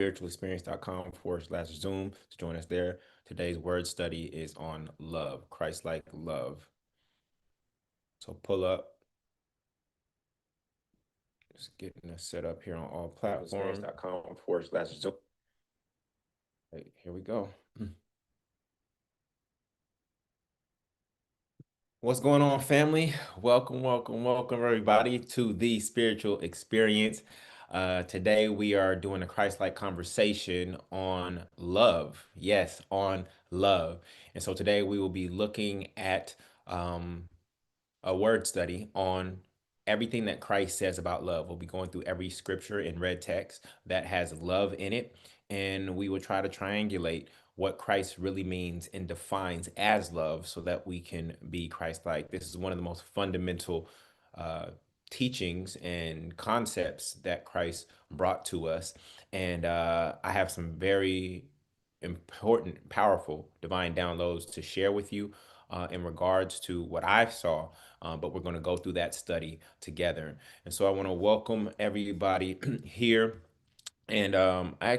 spiritualexperience.com/Zoom to join us there. Today's word study is on love, Christ-like love. So pull up, just getting us set up here on all platforms. Spiritualexperience.com/Zoom. Hey, here we go. What's going on, family? Welcome, everybody, to the spiritual experience. Today, we are doing a Christ-like conversation on love. Yes, on love. And so today, we will be looking at a word study on everything that Christ says about love. We'll be going through every scripture in red text that has love in it, and we will try to triangulate what Christ really means and defines as love so that we can be Christ-like. This is one of the most fundamental uh, teachings and concepts that Christ brought to us. And I have some very important, powerful divine downloads to share with you in regards to what I saw, but we're going to go through that study together. And so I want to welcome everybody here. And uh, I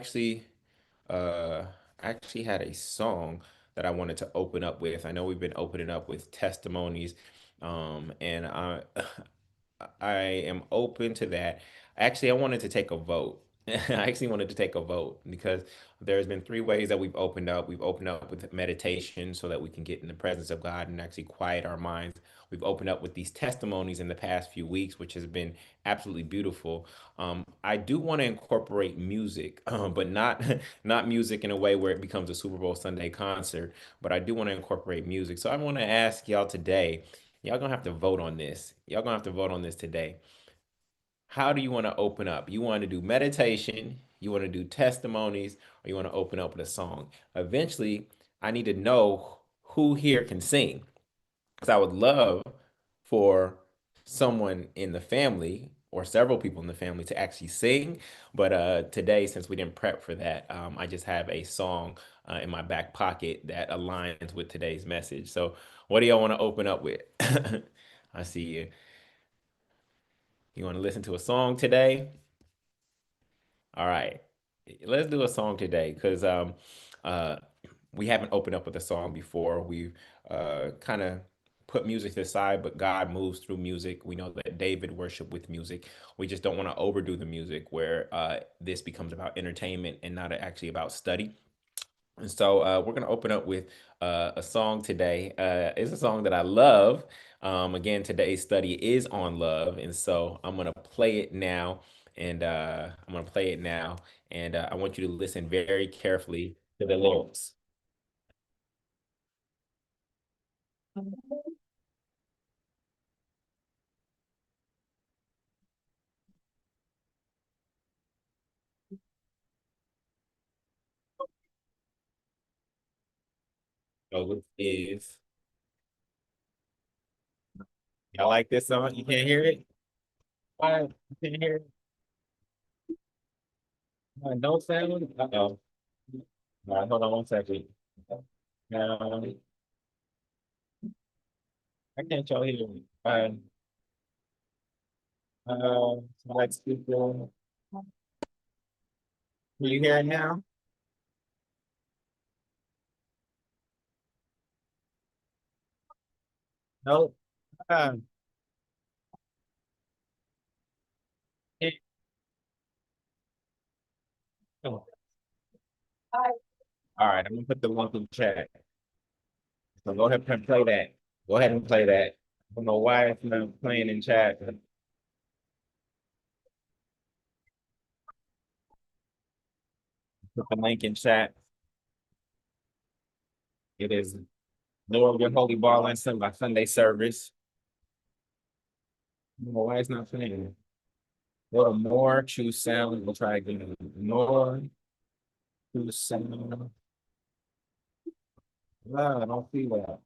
actually had a song that I wanted to open up with. I know we've been opening up with testimonies, and I am open to that. Actually, I wanted to take a vote. I actually wanted to take a vote because there's been three ways that we've opened up. We've opened up with meditation so that we can get in the presence of God and actually quiet our minds. We've opened up with these testimonies in the past few weeks, which has been absolutely beautiful. I do want to incorporate music, but not not music in a way where it becomes a Super Bowl Sunday concert. But I do want to incorporate music. So I want to ask y'all today. Y'all gonna have to vote on this. Y'all gonna have to vote on this today. How do you want to open up? You want to do meditation, you want to do testimonies, or you want to open up with a song? Eventually, I need to know who here can sing. Because I would love for someone in the family or several people in the family to actually sing. But today, since we didn't prep for that, I just have a song in my back pocket that aligns with today's message. So, what do y'all want to open up with? I see you. You want to listen to a song today? All right. Let's do a song today because uh, we haven't opened up with a song before. We've kind of put music to the side, but God moves through music. We know that David worshiped with music. We just don't want to overdo the music where this becomes about entertainment and not actually about study. And so we're going to open up with a song today. It's a song that I love. Again, today's study is on love. And so I'm going to play it now. And I'm going to play it now. And I want you to listen very carefully to the lyrics. So it is, y'all like this song? You can't hear it? Why? You can't hear it? No sound? Uh-oh. All right, hold on one second. Um, I can't y'all hear me. Let's keep going. Can you hear it now? Nope. Uh, it- oh. All right, I'm gonna put the link in chat. So go ahead and play that. Go ahead and play that. I don't know why it's not playing in chat. Put the link in chat. It is Lord your Holy Ball and Sunday Sunday service. I don't know why it's not playing. Go to more, choose sound. We'll try again. More, choose sound. No, I don't see that.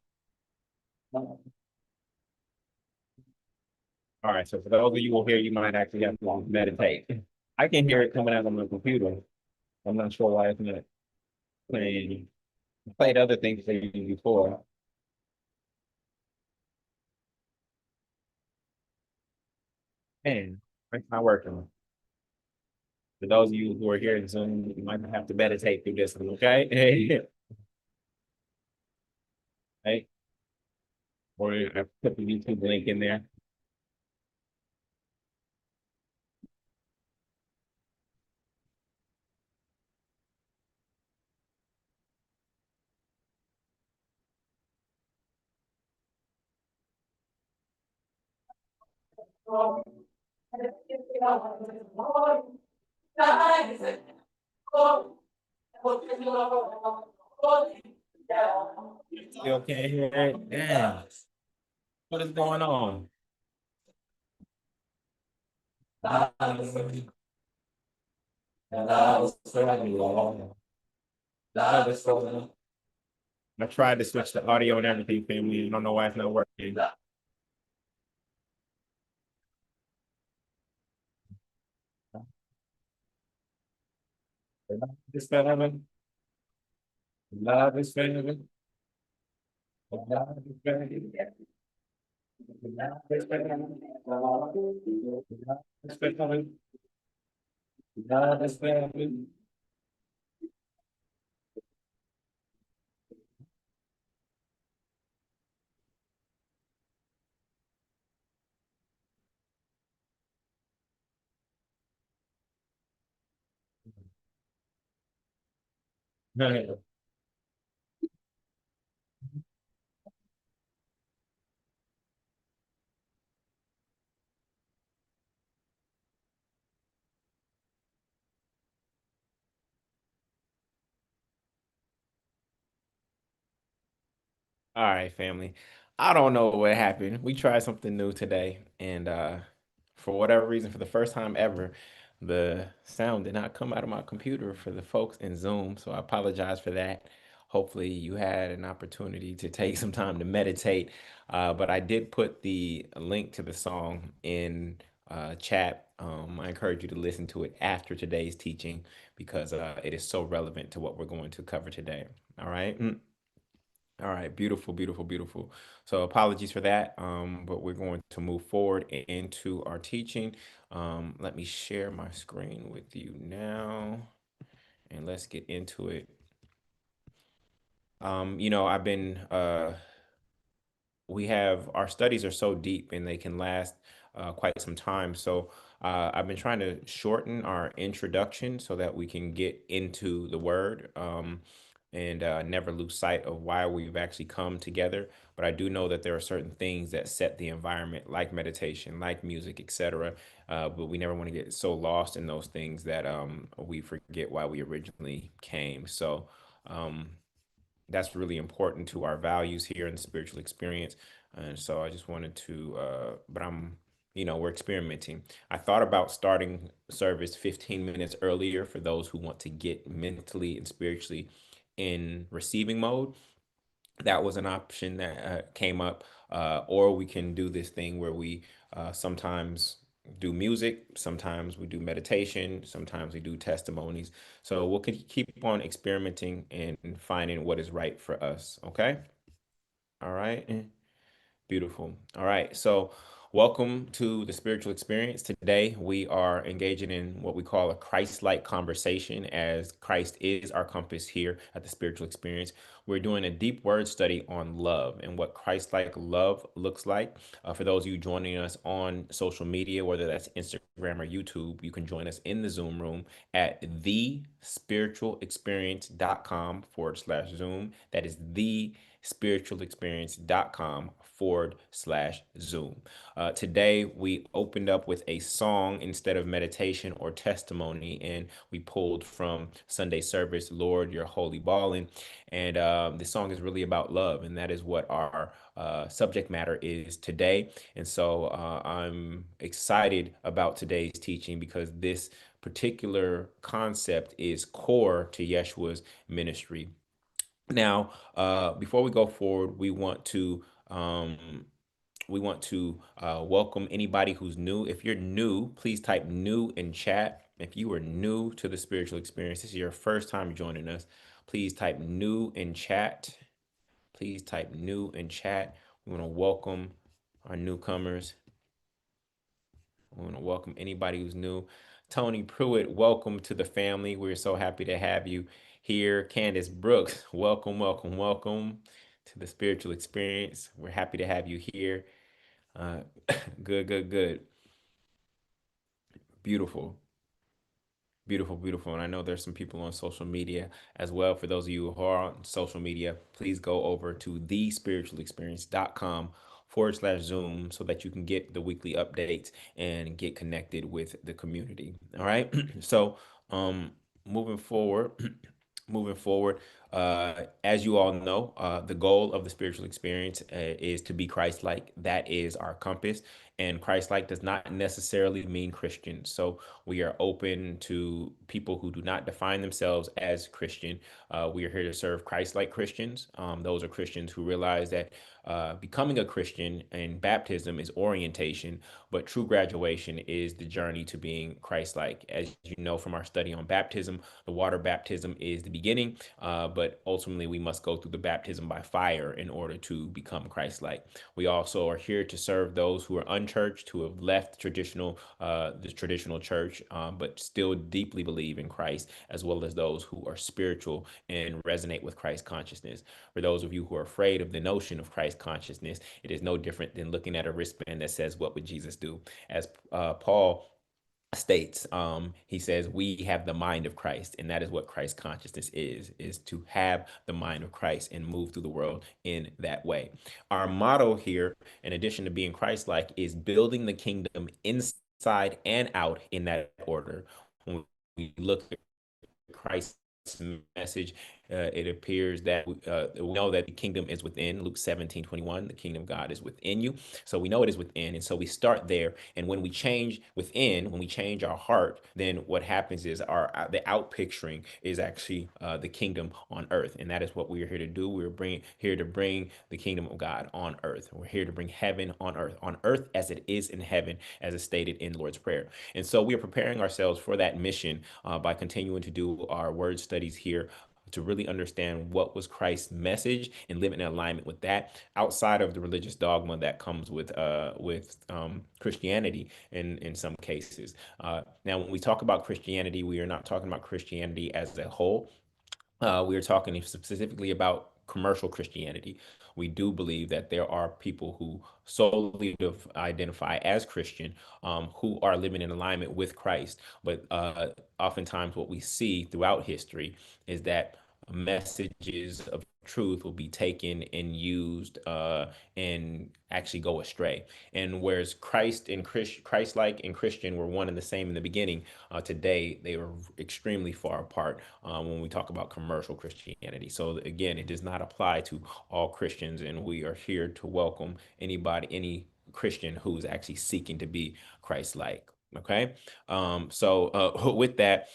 All right, so for those of you who hear, you might actually have to meditate. I can hear it coming out on my computer. I'm not sure why it's not playing. I played other things for you before. And it's not working. For those of you who are here in Zoom, you might have to meditate through this one, okay? Hey, or I put the YouTube link in there. You okay here? Damn. What is going on? I tried to switch the audio and everything, family. I don't know why it's not working. This family, love is family, love is family, love is family, love is family, love is family. All right, family. I don't know what happened. We tried something new today, and for whatever reason, for the first time ever, the sound did not come out of my computer for the folks in Zoom. So I apologize for that. Hopefully, you had an opportunity to take some time to meditate. But I did put the link to the song in chat. I encourage you to listen to it after today's teaching because it is so relevant to what we're going to cover today. All right. All right, beautiful, beautiful, beautiful. So apologies for that, but we're going to move forward into our teaching. Let me share my screen with you now, and let's get into it. I've been we have our studies are so deep and they can last quite some time. So I've been trying to shorten our introduction so that we can get into the word and never lose sight of why we've actually come together. But I do know that there are certain things that set the environment, like meditation, like music, etc. But we never want to get so lost in those things that we forget why we originally came. So. Um, that's really important to our values here in the spiritual experience. And so I just wanted to, but we're experimenting. I thought about starting service 15 minutes earlier for those who want to get mentally and spiritually in receiving mode. That was an option that came up. Or we can do this thing where we sometimes do music, sometimes we do meditation, sometimes we do testimonies. So we'll keep on experimenting and finding what is right for us. Okay. All right. Beautiful. All right. So, welcome to the spiritual experience. Today, we are engaging in what we call a Christ-like conversation, as Christ is our compass here at the spiritual experience. We're doing a deep word study on love and what Christ-like love looks like. For those of you joining us on social media, whether that's Instagram or YouTube, you can join us in the Zoom room at thespiritualexperience.com/Zoom. That is thespiritualexperience.com/Zoom. Today, we opened up with a song instead of meditation or testimony, and we pulled from Sunday service, Lord, You're Holy Ballin'. And the song is really about love, and that is what our subject matter is today. And so I'm excited about today's teaching because this particular concept is core to Yeshua's ministry. Now, before we go forward, we want to welcome anybody who's new. If you're new, please type new in chat. If you are new to the spiritual experience, this is your first time joining us, please type new in chat. Please type new in chat. We want to welcome our newcomers. We want to welcome anybody who's new. Tony Pruitt, welcome to the family. We're so happy to have you here. Candace Brooks, welcome, welcome, welcome to the spiritual experience. We're happy to have you here. Uh, good, good, good. Beautiful. Beautiful, beautiful. And I know there's some people on social media as well. For those of you who are on social media, please go over to thespiritualexperience.com/Zoom so that you can get the weekly updates and get connected with the community. All right. So, um, moving forward, moving forward, as you all know, the goal of the spiritual experience is to be Christ-like. That is our compass. And Christ-like does not necessarily mean Christian. So we are open to people who do not define themselves as Christian. We are here to serve Christ-like Christians. Those are Christians who realize that becoming a Christian and baptism is orientation, but true graduation is the journey to being Christ-like. As you know from our study on baptism, the water baptism is the beginning, but ultimately we must go through the baptism by fire in order to become Christ-like. We also are here to serve those who are unchurched, who have left the traditional church, but still deeply believe in Christ, as well as those who are spiritual and resonate with Christ consciousness. For those of you who are afraid of the notion of Christ consciousness, it is no different than looking at a wristband that says, "What would Jesus do?" As Paul states, he says we have the mind of Christ, and that is what Christ consciousness is to have the mind of Christ and move through the world in that way. Our motto here, in addition to being Christ-like, is building the kingdom inside and out in that order. When we look at Christ's message, it appears that we know that the kingdom is within. Luke 17:21, the kingdom of God is within you. So we know it is within. And so we start there. And when we change within, when we change our heart, then what happens is the out picturing is actually the kingdom on earth. And that is what we are here to do. Here to bring the kingdom of God on earth. We're here to bring heaven on earth as it is in heaven, as is stated in the Lord's Prayer. And so we are preparing ourselves for that mission by continuing to do our word studies here to really understand what was Christ's message and live in alignment with that outside of the religious dogma that comes with Christianity in some cases. Now, when we talk about Christianity, we are not talking about Christianity as a whole. We are talking specifically about commercial Christianity. We do believe that there are people who solely identify as Christian, who are living in alignment with Christ. But oftentimes, what we see throughout history is that messages of truth will be taken and used and actually go astray. And whereas Christ-like and Christian were one and the same in the beginning, today they are extremely far apart when we talk about commercial Christianity. So again, it does not apply to all Christians, and we are here to welcome any Christian who's actually seeking to be Christ-like. Okay, with that.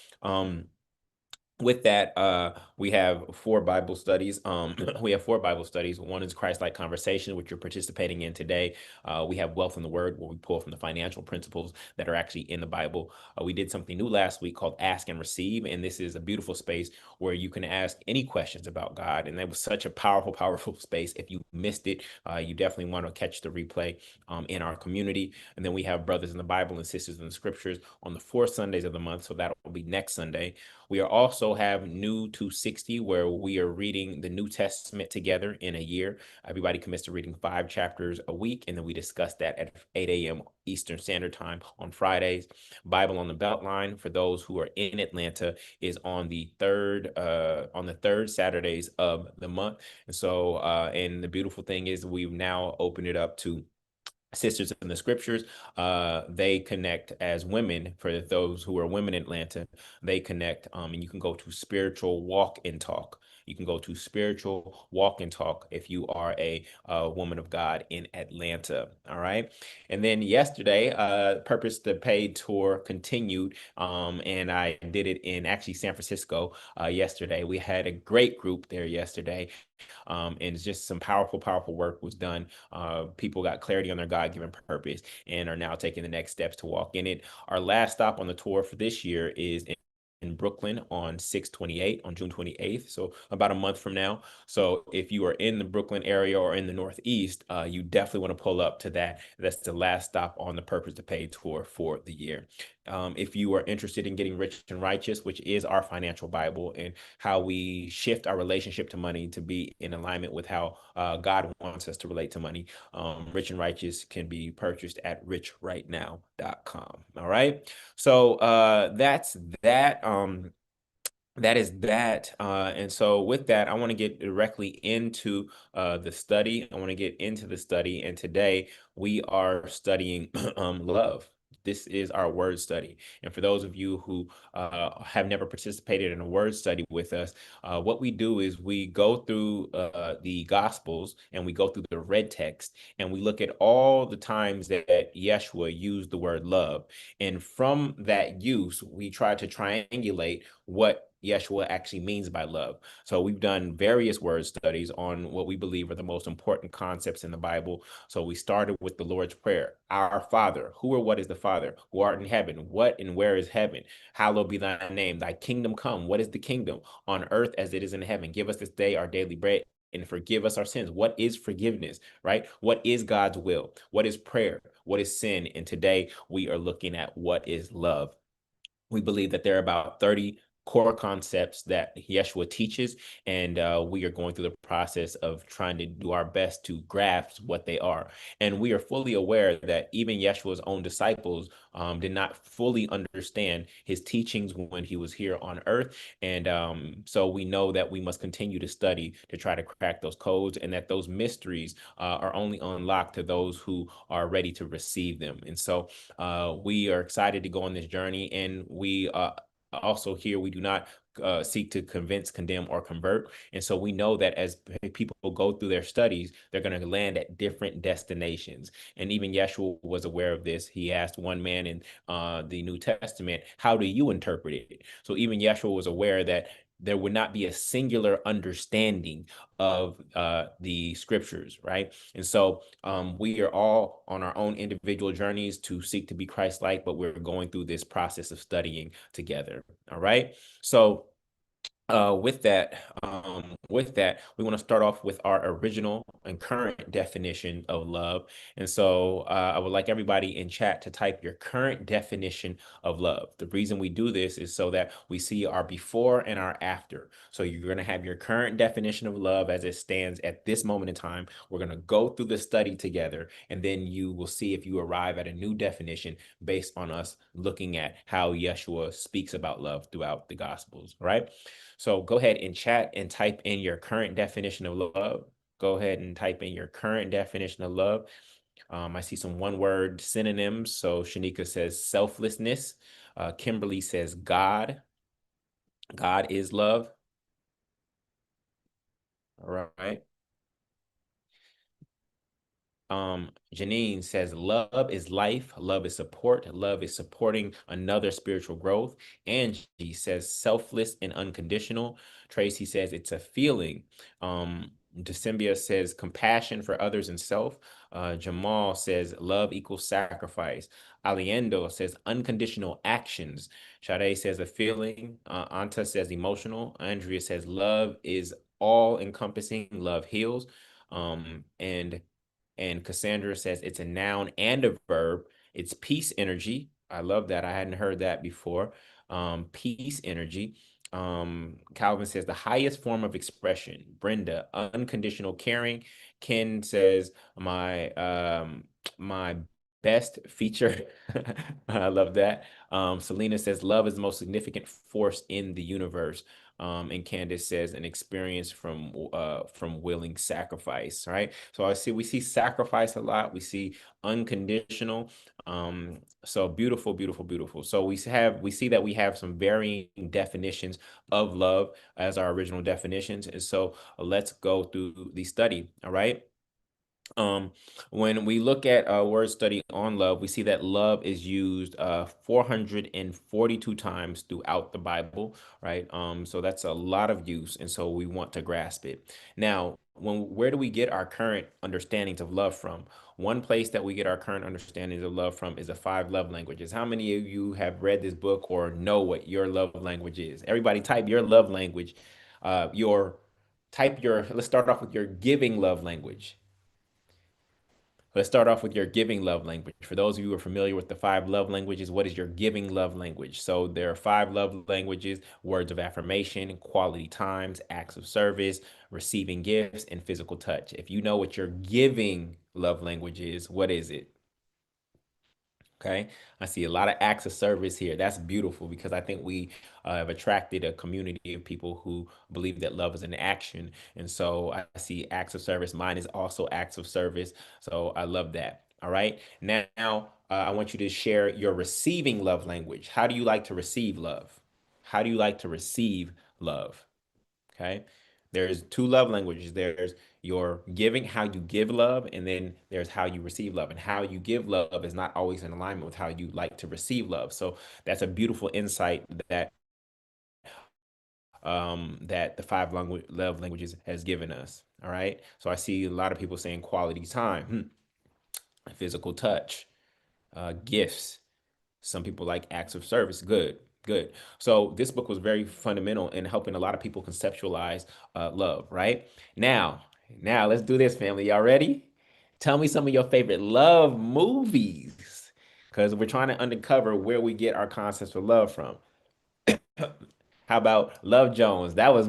We have four Bible studies. We have four Bible studies. One is Christ-like Conversation, which you're participating in today. We have Wealth in the Word, where we pull from the financial principles that are actually in the Bible. We did something new last week called Ask and Receive, and this is a beautiful space where you can ask any questions about God. And that was such a powerful, powerful space. If you missed it, you definitely want to catch the replay in our community. And then we have Brothers in the Bible and Sisters in the Scriptures on the fourth Sundays of the month, so that will be next Sunday. We are also have New 260, where we are reading the New Testament together in a year. Everybody commits to reading 5 chapters a week, and then we discuss that at 8 a.m. Eastern Standard Time on Fridays. Bible on the Beltline, for those who are in Atlanta, is on the third Saturdays of the month. And so, and the beautiful thing is we've now opened it up to Sisters in the Scriptures. They connect as women. For those who are women in Atlanta, they connect, and you can go to Spiritual Walk and Talk. You can go to Spiritual Walk and Talk if you are a woman of God in Atlanta. All right. And then yesterday, Purpose the Paid Tour continued, and I did it in actually San Francisco yesterday. We had a great group there yesterday. And it's just some powerful, powerful work was done. People got clarity on their God-given purpose and are now taking the next steps to walk in it. Our last stop on the tour for this year is in Brooklyn on 6/28 on June 28th, so about a month from now. So if you are in the Brooklyn area or in the Northeast, you definitely want to pull up to that. That's the last stop on the Purpose to Pay tour for the year. If you are interested in getting rich and righteous, which is our financial Bible, and how we shift our relationship to money to be in alignment with how God wants us to relate to money, Rich and Righteous can be purchased at richrightnow.com. All right. So that's that. That is that. And so with that, I want to get directly into the study. I want to get into the study. And today we are studying love. This is our word study. And for those of you who have never participated in a word study with us, what we do is we go through the Gospels and we go through the red text and we look at all the times that Yeshua used the word love. And from that use, we try to triangulate what Yeshua actually means by love. So we've done various word studies on what we believe are the most important concepts in the Bible. So we started with the Lord's Prayer, Our Father, who or what is the Father, who art in heaven, what and where is heaven? Hallowed be thy name, thy kingdom come. What is the kingdom? On earth as it is in heaven. Give us this day our daily bread and forgive us our sins. What is forgiveness, right? What is God's will? What is prayer? What is sin? And today we are looking at what is love. We believe that there are about 30 core concepts that Yeshua teaches, and we are going through the process of trying to do our best to grasp what they are. And we are fully aware that even Yeshua's own disciples did not fully understand his teachings when he was here on earth. And so we know that we must continue to study to try to crack those codes, and that those mysteries are only unlocked to those who are ready to receive them. And so we are excited to go on this journey, and we also here we do not seek to convince, condemn, or convert. And so we know that as people go through their studies, they're going to land at different destinations. And even Yeshua was aware of this. He asked one man in the New Testament, "How do you interpret it?" So even Yeshua was aware that there would not be a singular understanding of the scriptures, right? And so we are all on our own individual journeys to seek to be Christ-like, but we're going through this process of studying together. All right. So with that, we want to start off with our original and current definition of love. And so I would like everybody in chat to type your current definition of love. The reason we do this is so that we see our before and our after. So you're going to have your current definition of love as it stands at this moment in time. We're going to go through the study together, and then you will see if you arrive at a new definition based on us looking at how Yeshua speaks about love throughout the Gospels, right? So go ahead and chat and type in your current definition of love. Go ahead and type in your current definition of love. I see some one word synonyms. So Shanika says selflessness. Kimberly says God. God is love. All right. Janine says love is life, love is support, love is supporting another spiritual growth. Angie says selfless and unconditional. Tracy says it's a feeling. Decembia says compassion for others and self. Jamal says love equals sacrifice. Aliendo says unconditional actions. Sade says a feeling. Anta says emotional. Andrea says love is all encompassing. Love heals. And Cassandra says it's a noun and a verb. It's peace energy. I love that. I hadn't heard that before. Peace energy. Calvin says the highest form of expression. Brenda, unconditional caring. Ken says my best feature. I love that. Selena says love is the most significant force in the universe. And Candace says an experience from willing sacrifice, right? So we see sacrifice a lot. We see unconditional. So beautiful, beautiful, beautiful. So we see that we have some varying definitions of love as our original definitions. And so let's go through the study. All right. Um, when we look at a word study on love, we see that love is used 442 times throughout the Bible, right? So that's a lot of use, and so we want to grasp it. Now, where do we get our current understandings of love from? One place that we get our current understandings of love from is the five love languages. How many of you have read this book or know what your love language is? Everybody type your love language. Let's start off with your giving love language. Let's start off with your giving love language. For those of you who are familiar with the five love languages, what is your giving love language? So there are five love languages: words of affirmation, quality times, acts of service, receiving gifts, and physical touch. If you know what your giving love language is, what is it? Okay, I see a lot of acts of service here. That's beautiful because I think we have attracted a community of people who believe that love is an action. And so I see acts of service. Mine is also acts of service. So I love that. All right. Now, I want you to share your receiving love language. How do you like to receive love? How do you like to receive love? Okay. There's two love languages. There's your giving, how you give love, and then there's how you receive love. And how you give love is not always in alignment with how you like to receive love. So that's a beautiful insight that that the five love languages has given us. All right. So I see a lot of people saying quality time, physical touch, gifts. Some people like acts of service. Good, good. So this book was very fundamental in helping a lot of people conceptualize love. Right now, now let's do this, family. Y'all ready? Tell me some of your favorite love movies, because we're trying to uncover where we get our concepts of love from. How about Love Jones? That was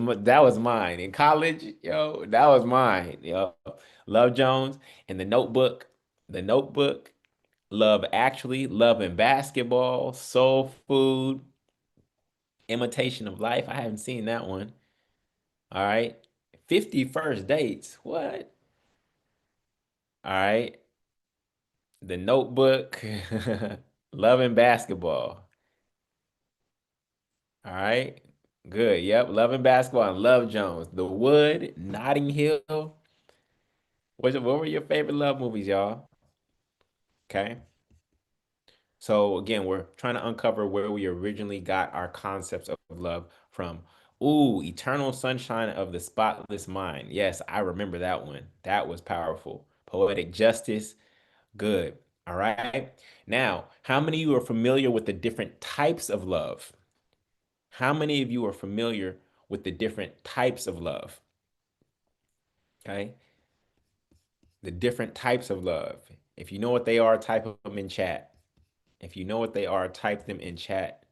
mine in college, yo. That was mine, yo. Love Jones and The Notebook, The Notebook, Love Actually, Love and Basketball, Soul Food, Imitation of Life. I haven't seen that one. All right. 50 First Dates. What? All right. The Notebook, Love and Basketball. All right. Good. Yep. Love and Basketball and Love Jones. The Wood, Notting Hill. What were your favorite love movies, y'all? Okay. So again, we're trying to uncover where we originally got our concepts of love from. Ooh, Eternal Sunshine of the Spotless Mind. Yes, I remember that one. That was powerful. Poetic Justice. Good. All right. Now, how many of you are familiar with the different types of love? How many of you are familiar with the different types of love? Okay. The different types of love. If you know what they are, type them in chat. If you know what they are, type them in chat.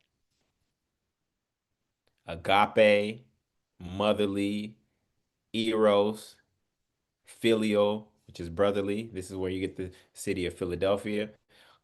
Agape, motherly, eros, filial, which is brotherly. This is where you get the city of Philadelphia.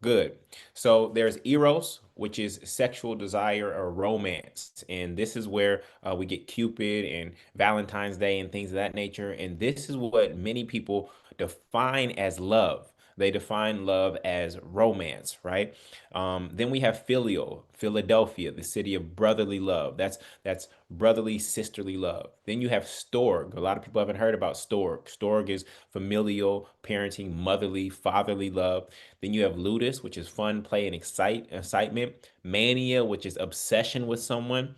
Good. So there's eros, which is sexual desire or romance. And this is where we get Cupid and Valentine's Day and things of that nature. And this is what many people define as love. They define love as romance, right? Then we have filial, Philadelphia, the city of brotherly love. That's brotherly, sisterly love. Then you have storge. A lot of people haven't heard about storge. Storge is familial, parenting, motherly, fatherly love. Then you have ludus, which is fun, play, and excitement. Mania, which is obsession with someone.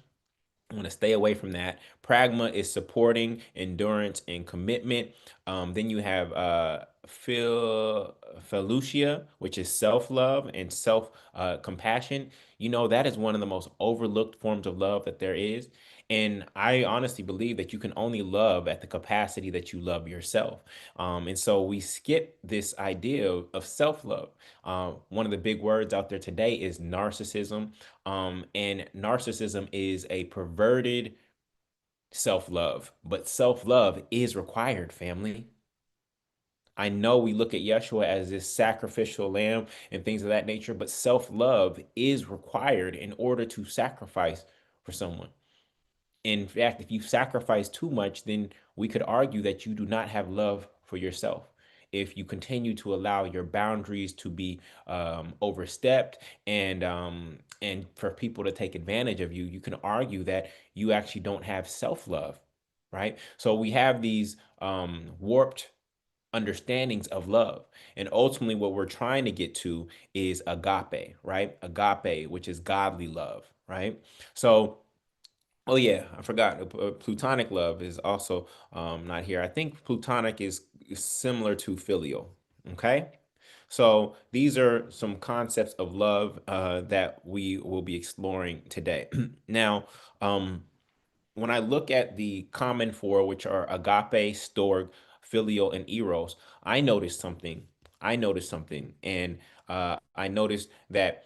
I want to stay away from that. Pragma is supporting, endurance, and commitment. Then you have Felucia, which is self-love and self-compassion. You know, that is one of the most overlooked forms of love that there is. And I honestly believe that you can only love at the capacity that you love yourself. And so we skip this idea of self-love. One of the big words out there today is narcissism. And narcissism is a perverted self-love, but self-love is required, family. I know we look at Yeshua as this sacrificial lamb and things of that nature, but self-love is required in order to sacrifice for someone. In fact, if you sacrifice too much, then we could argue that you do not have love for yourself. If you continue to allow your boundaries to be overstepped and for people to take advantage of you, you can argue that you actually don't have self-love, right? So we have these warped understandings of love. And ultimately, what we're trying to get to is agape, right? Agape, which is godly love, right? So oh yeah, I forgot. Plutonic love is also not here. I think plutonic is similar to filial. Okay, so these are some concepts of love that we will be exploring today. Now, um, when I look at the common four, which are agape, storge, filial, and eros, I noticed something. I noticed something, and I noticed that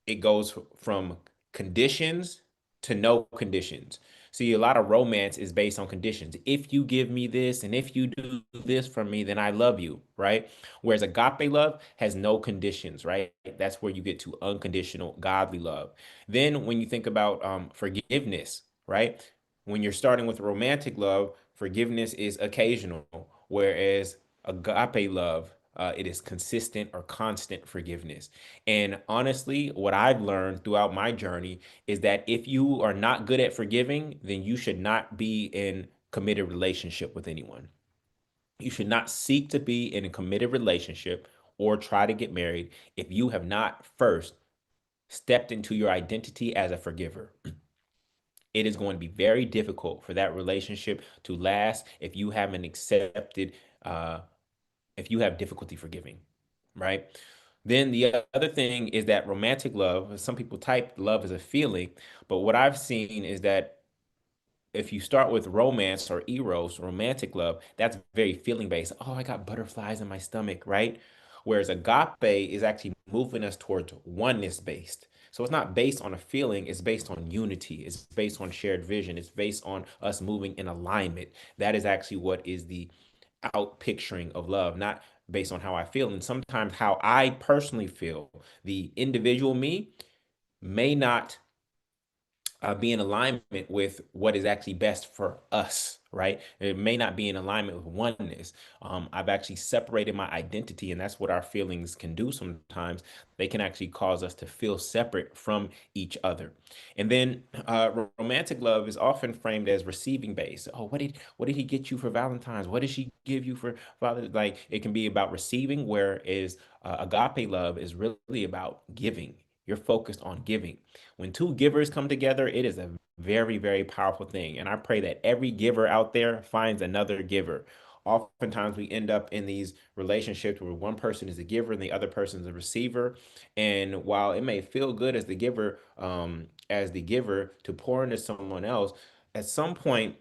it goes from conditions to no conditions. See, a lot of romance is based on conditions. If you give me this and if you do this for me, then I love you, right? Whereas agape love has no conditions, right? That's where you get to unconditional godly love. Then when you think about forgiveness, right? When you're starting with romantic love, forgiveness is occasional, whereas agape love, it is consistent or constant forgiveness. And honestly, what I've learned throughout my journey is that if you are not good at forgiving, then you should not be in committed relationship with anyone. You should not seek to be in a committed relationship or try to get married if you have not first stepped into your identity as a forgiver. It is going to be very difficult for that relationship to last if you haven't accepted, uh, if you have difficulty forgiving, right? Then the other thing is that romantic love, some people type love as a feeling, but what I've seen is that if you start with romance or eros, romantic love, that's very feeling based. Oh, I got butterflies in my stomach, right? Whereas agape is actually moving us towards oneness based. So it's not based on a feeling, it's based on unity, it's based on shared vision, it's based on us moving in alignment. That is actually what is the out picturing of love, not based on how I feel. And sometimes how I personally feel, the individual me may not be in alignment with what is actually best for us, right? It may not be in alignment with oneness. I've actually separated my identity, and that's what our feelings can do sometimes. They can actually cause us to feel separate from each other. And then romantic love is often framed as receiving based. Oh, what did he get you for Valentine's? What did she give you for Father? Like it can be about receiving, whereas agape love is really about giving. You're focused on giving. When two givers come together, it is a very, very powerful thing. And I pray that every giver out there finds another giver. Oftentimes, we end up in these relationships where one person is a giver and the other person is a receiver. And while it may feel good as the giver to pour into someone else, at some point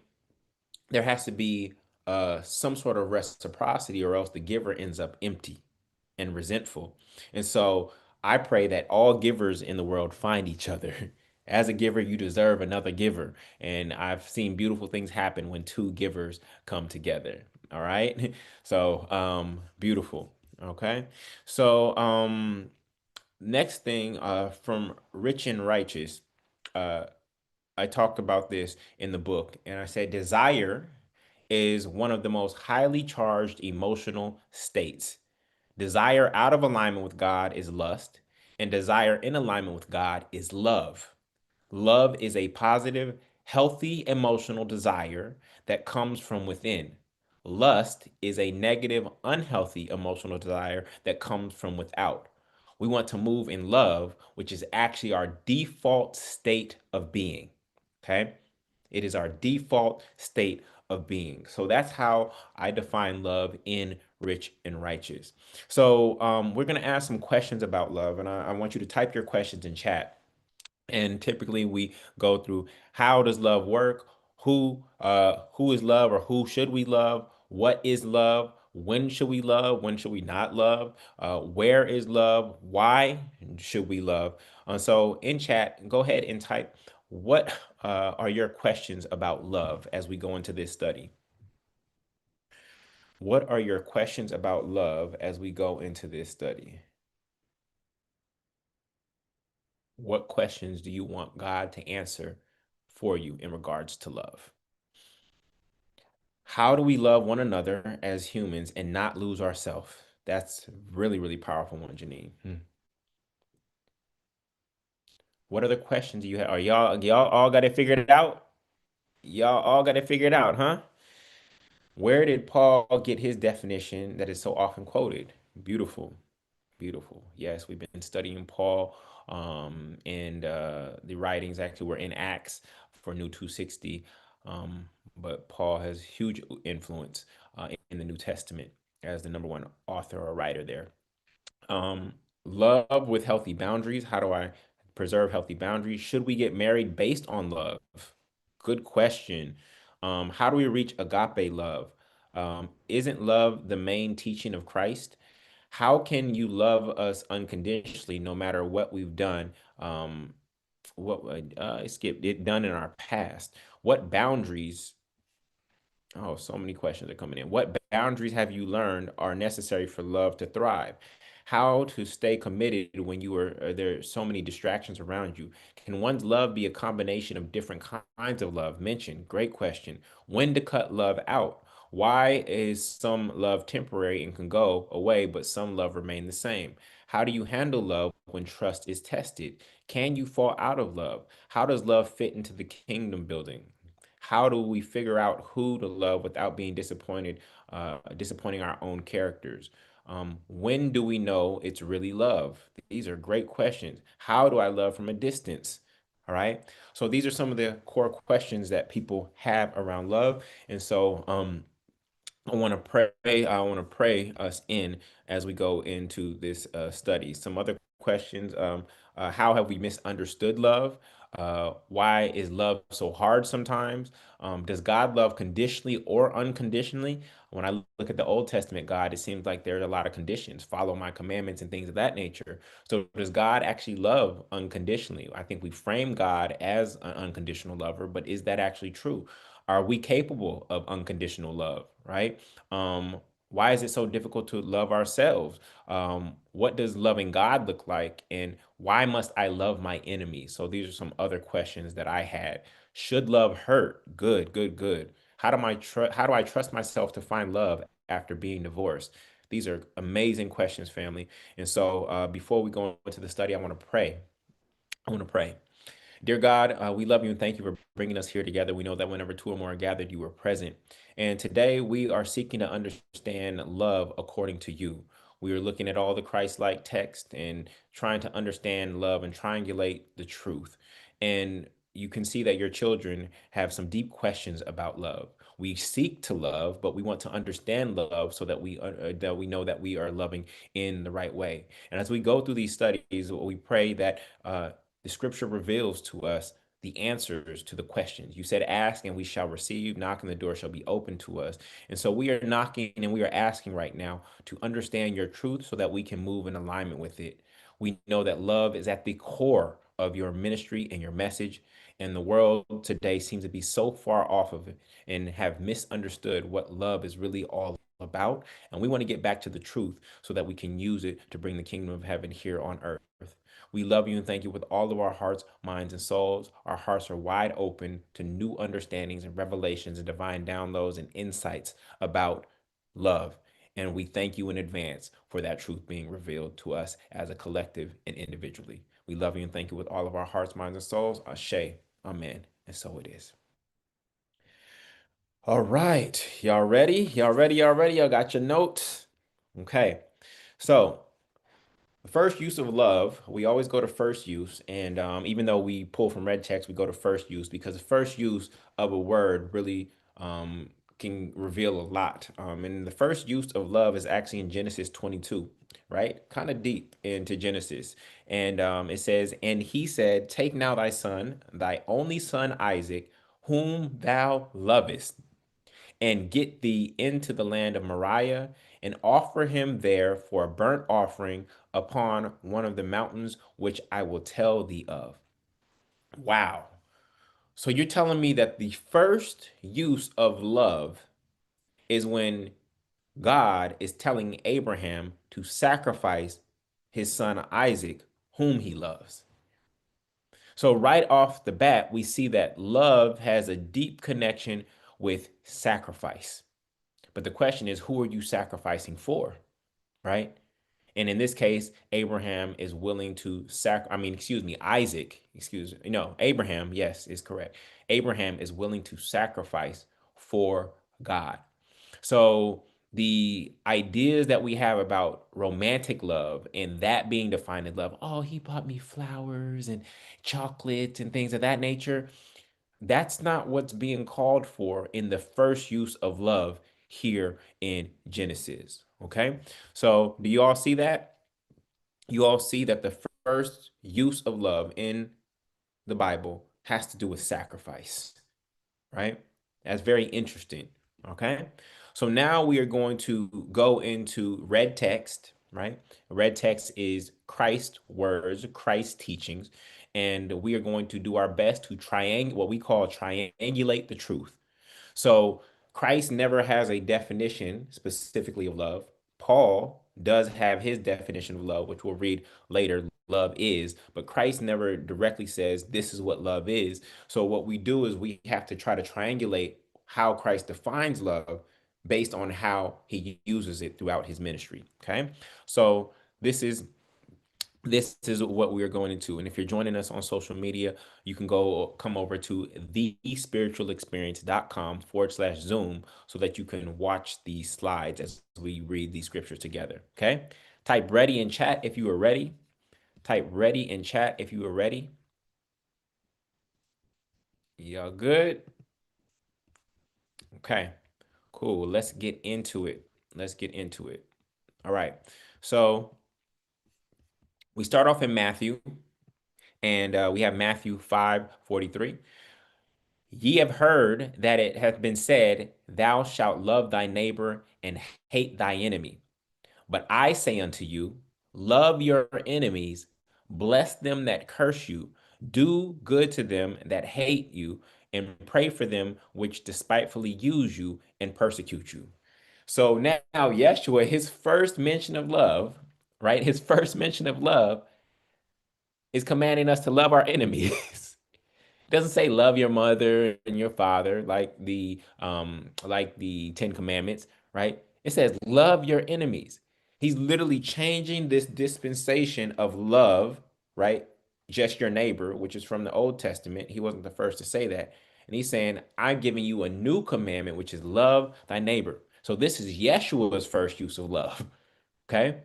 there has to be some sort of reciprocity, or else the giver ends up empty and resentful. And so I pray that all givers in the world find each other. As a giver, you deserve another giver. And I've seen beautiful things happen when two givers come together. All right. So, beautiful. Okay. So, next thing, from Rich and Righteous, uh, I talked about this in the book, and I said desire is one of the most highly charged emotional states. Desire out of alignment with God is lust, and desire in alignment with God is love. Love is a positive, healthy emotional desire that comes from within. Lust is a negative, unhealthy emotional desire that comes from without. We want to move in love, which is actually our default state of being. Okay? It is our default state of being. So that's how I define love in Rich and Righteous. So we're going to ask some questions about love, and I want you to type your questions in chat. And typically we go through how does love work? Who is love, or who should we love? What is love? When should we love? When should we not love? Where is love? Why should we love? So in chat, go ahead and type what are your questions about love as we go into this study? What are your questions about love as we go into this study? What questions do you want God to answer for you in regards to love? How do we love one another as humans and not lose ourselves? That's really, really powerful one, Janine. What other questions do you have? Are y'all all got it figured out? Y'all all got it figured out, huh? Where did Paul get his definition that is so often quoted? Beautiful. Beautiful. Yes, we've been studying Paul, and the writings actually were in Acts for New 260. But Paul has huge influence in the New Testament as the number one author or writer there. Love with healthy boundaries. How do I preserve healthy boundaries? Should we get married based on love? Good question. How do we reach agape love? Isn't love the main teaching of Christ? How can you love us unconditionally no matter what we've done? What I skipped it done in our past. What boundaries Oh, so many questions are coming in. What boundaries have you learned are necessary for love to thrive? How to stay committed when there are so many distractions around you? Can one's love be a combination of different kinds of love? Mentioned. Great question. When to cut love out? Why is some love temporary and can go away, but some love remain the same? How do you handle love when trust is tested? Can you fall out of love? How does love fit into the kingdom building? How do we figure out who to love without being disappointing our own characters? When do we know it's really love? These are great questions. How do I love from a distance? All right. So these are some of the core questions that people have around love. And so, I want to pray. I want to pray us in as we go into this study. Some other questions: how have we misunderstood love? Why is love so hard sometimes? Does God love conditionally or unconditionally? When I look at the Old Testament God, it seems like there's a lot of conditions: follow my commandments and things of that nature. So, does God actually love unconditionally? I think we frame God as an unconditional lover, but is that actually true? Are we capable of unconditional love, right? Um, why is it so difficult to love ourselves? What does loving God look like? And why must I love my enemies? So these are some other questions that I had. Should love hurt? Good, good, good. How do I trust myself to find love after being divorced? These are amazing questions, family. And so before we go into the study, I want to pray. I want to pray. Dear God, we love you and thank you for bringing us here together. We know that whenever two or more are gathered, you are present. And today we are seeking to understand love according to you. We are looking at all the Christ-like text and trying to understand love and triangulate the truth. And you can see that your children have some deep questions about love. We seek to love, but we want to understand love so that we know that we are loving in the right way. And as we go through these studies, we pray that the scripture reveals to us the answers to the questions. You said, ask and we shall receive, knock and the door shall be open to us. And so we are knocking and we are asking right now to understand your truth so that we can move in alignment with it. We know that love is at the core of your ministry and your message. And the world today seems to be so far off of it and have misunderstood what love is really all about. And we want to get back to the truth so that we can use it to bring the kingdom of heaven here on earth. We love you and thank you with all of our hearts, minds, and souls. Our hearts are wide open to new understandings and revelations and divine downloads and insights about love. And we thank you in advance for that truth being revealed to us as a collective and individually. We love you and thank you with all of our hearts, minds, and souls. Ashe, amen. And so it is. All right. Y'all ready? Y'all ready? Y'all ready? Y'all got your notes? Okay. So the first use of love, we always go to first use. And even though we pull from red text, we go to first use because the first use of a word really can reveal a lot. And the first use of love is actually in Genesis 22, right? Kind of deep into Genesis. And it says, and he said, take now thy son, thy only son Isaac, whom thou lovest, and get thee into the land of Moriah and offer him there for a burnt offering upon one of the mountains which I will tell thee of. Wow. So you're telling me that the first use of love is when God is telling Abraham to sacrifice his son Isaac, whom he loves. So, right off the bat, we see that love has a deep connection with sacrifice. But the question is, who are you sacrificing for? Right? And in this case, Abraham is willing to Isaac, Abraham, yes, is correct. Abraham is willing to sacrifice for God. So the ideas that we have about romantic love and that being defined as love, oh, he bought me flowers and chocolates and things of that nature. That's not what's being called for in the first use of love here in Genesis. Okay. So, do you all see that? You all see that the first use of love in the Bible has to do with sacrifice, right? That's very interesting. Okay. So, now we are going to go into red text right? Red text is Christ's words, Christ's teachings, and we are going to do our best to what we call triangulate the truth. So Christ never has a definition specifically of love. Paul does have his definition of love, which we'll read later. Love is, but Christ never directly says this is what love is. So what we do is we have to try to triangulate how Christ defines love based on how he uses it throughout his ministry. Okay. So this is this is what we are going into. And if you're joining us on social media, you can come over to thespiritualexperience.com/Zoom so that you can watch these slides as we read these scriptures together. Okay. Type ready in chat if you are ready. Type ready in chat if you are ready. Y'all good? Okay. Cool. Let's get into it. Let's get into it. All right. So we start off in Matthew, and we have Matthew 5:43. Ye have heard that it hath been said, Thou shalt love thy neighbor and hate thy enemy. But I say unto you, love your enemies, bless them that curse you, do good to them that hate you, and pray for them which despitefully use you and persecute you. So now, Yeshua, his first mention of love, right? His first mention of love is commanding us to love our enemies. It doesn't say love your mother and your father like the Ten Commandments, right? It says love your enemies. He's literally changing this dispensation of love, right? Just your neighbor, which is from the Old Testament. He wasn't the first to say that. And he's saying, I'm giving you a new commandment, which is love thy neighbor. So this is Yeshua's first use of love. Okay.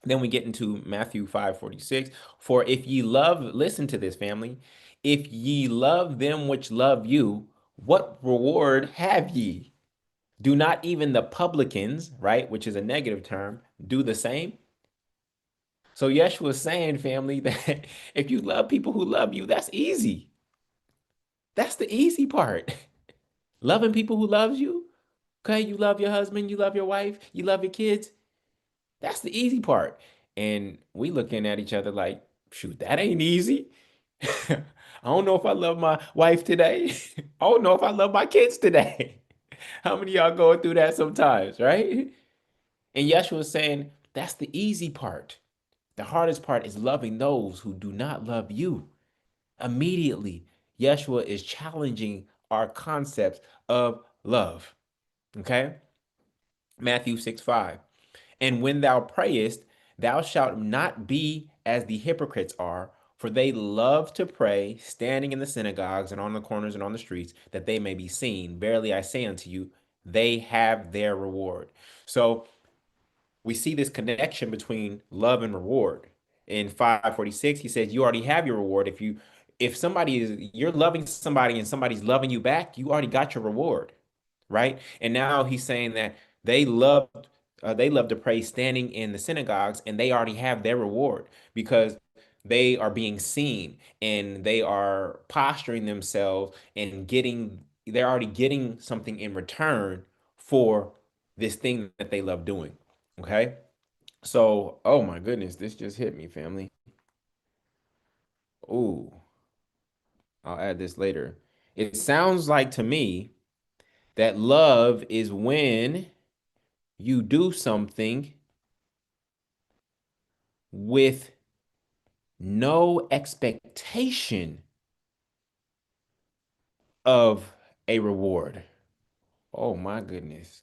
Then we get into Matthew 5:46. For if ye love, listen to this, family. If ye love them which love you, what reward have ye? Do not even the publicans, right, which is a negative term, do the same? So Yeshua is saying, family, that if you love people who love you, that's easy. That's the easy part. Loving people who loves you. Okay, you love your husband, you love your wife, you love your kids. That's the easy part. And we looking at each other like, shoot, that ain't easy. I don't know if I love my wife today. I don't know if I love my kids today. How many of y'all going through that sometimes, right? And Yeshua is saying, that's the easy part. The hardest part is loving those who do not love you. Immediately, Yeshua is challenging our concepts of love. Okay? Matthew 6:5. And when thou prayest, thou shalt not be as the hypocrites are, for they love to pray, standing in the synagogues and on the corners and on the streets, that they may be seen. Verily I say unto you, they have their reward. So we see this connection between love and reward. In 5:46, he says, you already have your reward. If somebody is you're loving somebody and somebody's loving you back, you already got your reward, right? And now he's saying that they love they love to pray standing in the synagogues, and they already have their reward because they are being seen and they are posturing themselves and they're already getting something in return for this thing that they love doing. Okay. So, oh my goodness, this just hit me, family. Ooh, I'll add this later. It sounds like to me that love is when you do something with no expectation of a reward. Oh my goodness.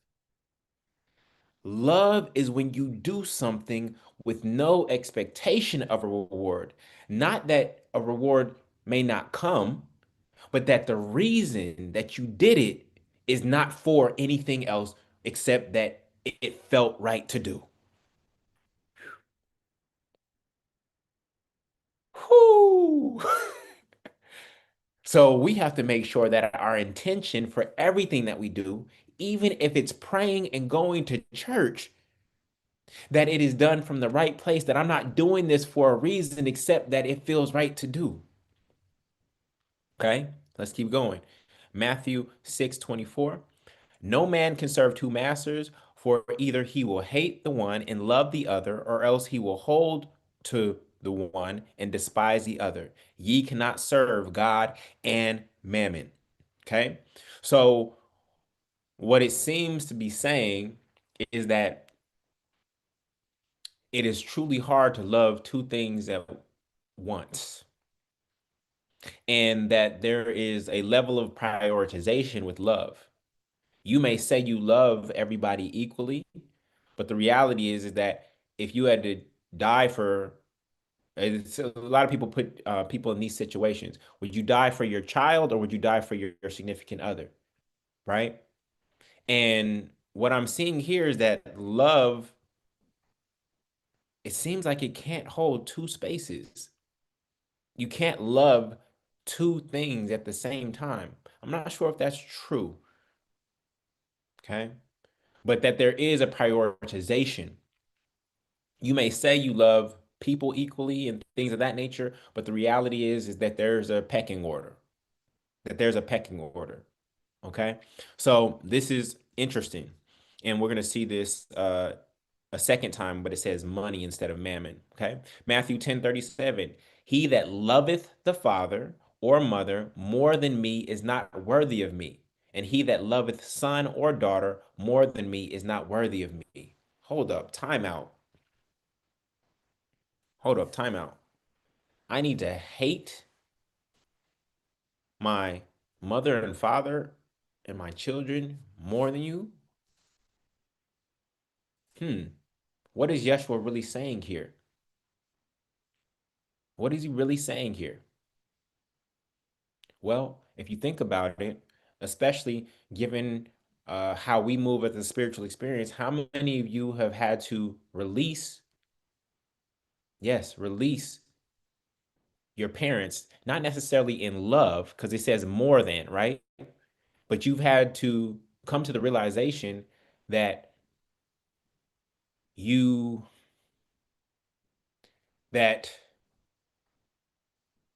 Love is when you do something with no expectation of a reward. Not that a reward may not come, but that the reason that you did it is not for anything else except that it felt right to do. Whoo! So we have to make sure that our intention for everything that we do, even if it's praying and going to church, that it is done from the right place, that I'm not doing this for a reason except that it feels right to do. Okay, let's keep going. Matthew 6:24. No man can serve two masters, For either he will hate the one and love the other, or else he will hold to the one and despise the other. Ye cannot serve God and mammon. Okay. So, what it seems to be saying is that it is truly hard to love two things at once, and that there is a level of prioritization with love. You may say you love everybody equally, but the reality is that if you had to die for, a lot of people put people in these situations. Would you die for your child or would you die for your significant other? Right? And what I'm seeing here is that love, it seems like it can't hold two spaces. You can't love two things at the same time. I'm not sure if that's true. Okay. But that there is a prioritization. You may say you love people equally and things of that nature, but the reality is that there's a pecking order. That there's a pecking order. Okay. So this is interesting. And we're going to see this a second time, but it says money instead of mammon. Okay. Matthew 10:37. He that loveth the father or mother more than me is not worthy of me. And he that loveth son or daughter more than me is not worthy of me. Hold up. Time out. Hold up. Time out. I need to hate my mother and father and my children more than you? Hmm. What is Yeshua really saying here? What is he really saying here? Well, if you think about it, especially given how we move as a spiritual experience, how many of you have had to release, yes, release your parents, not necessarily in love, because it says more than, right? But you've had to come to the realization that you, that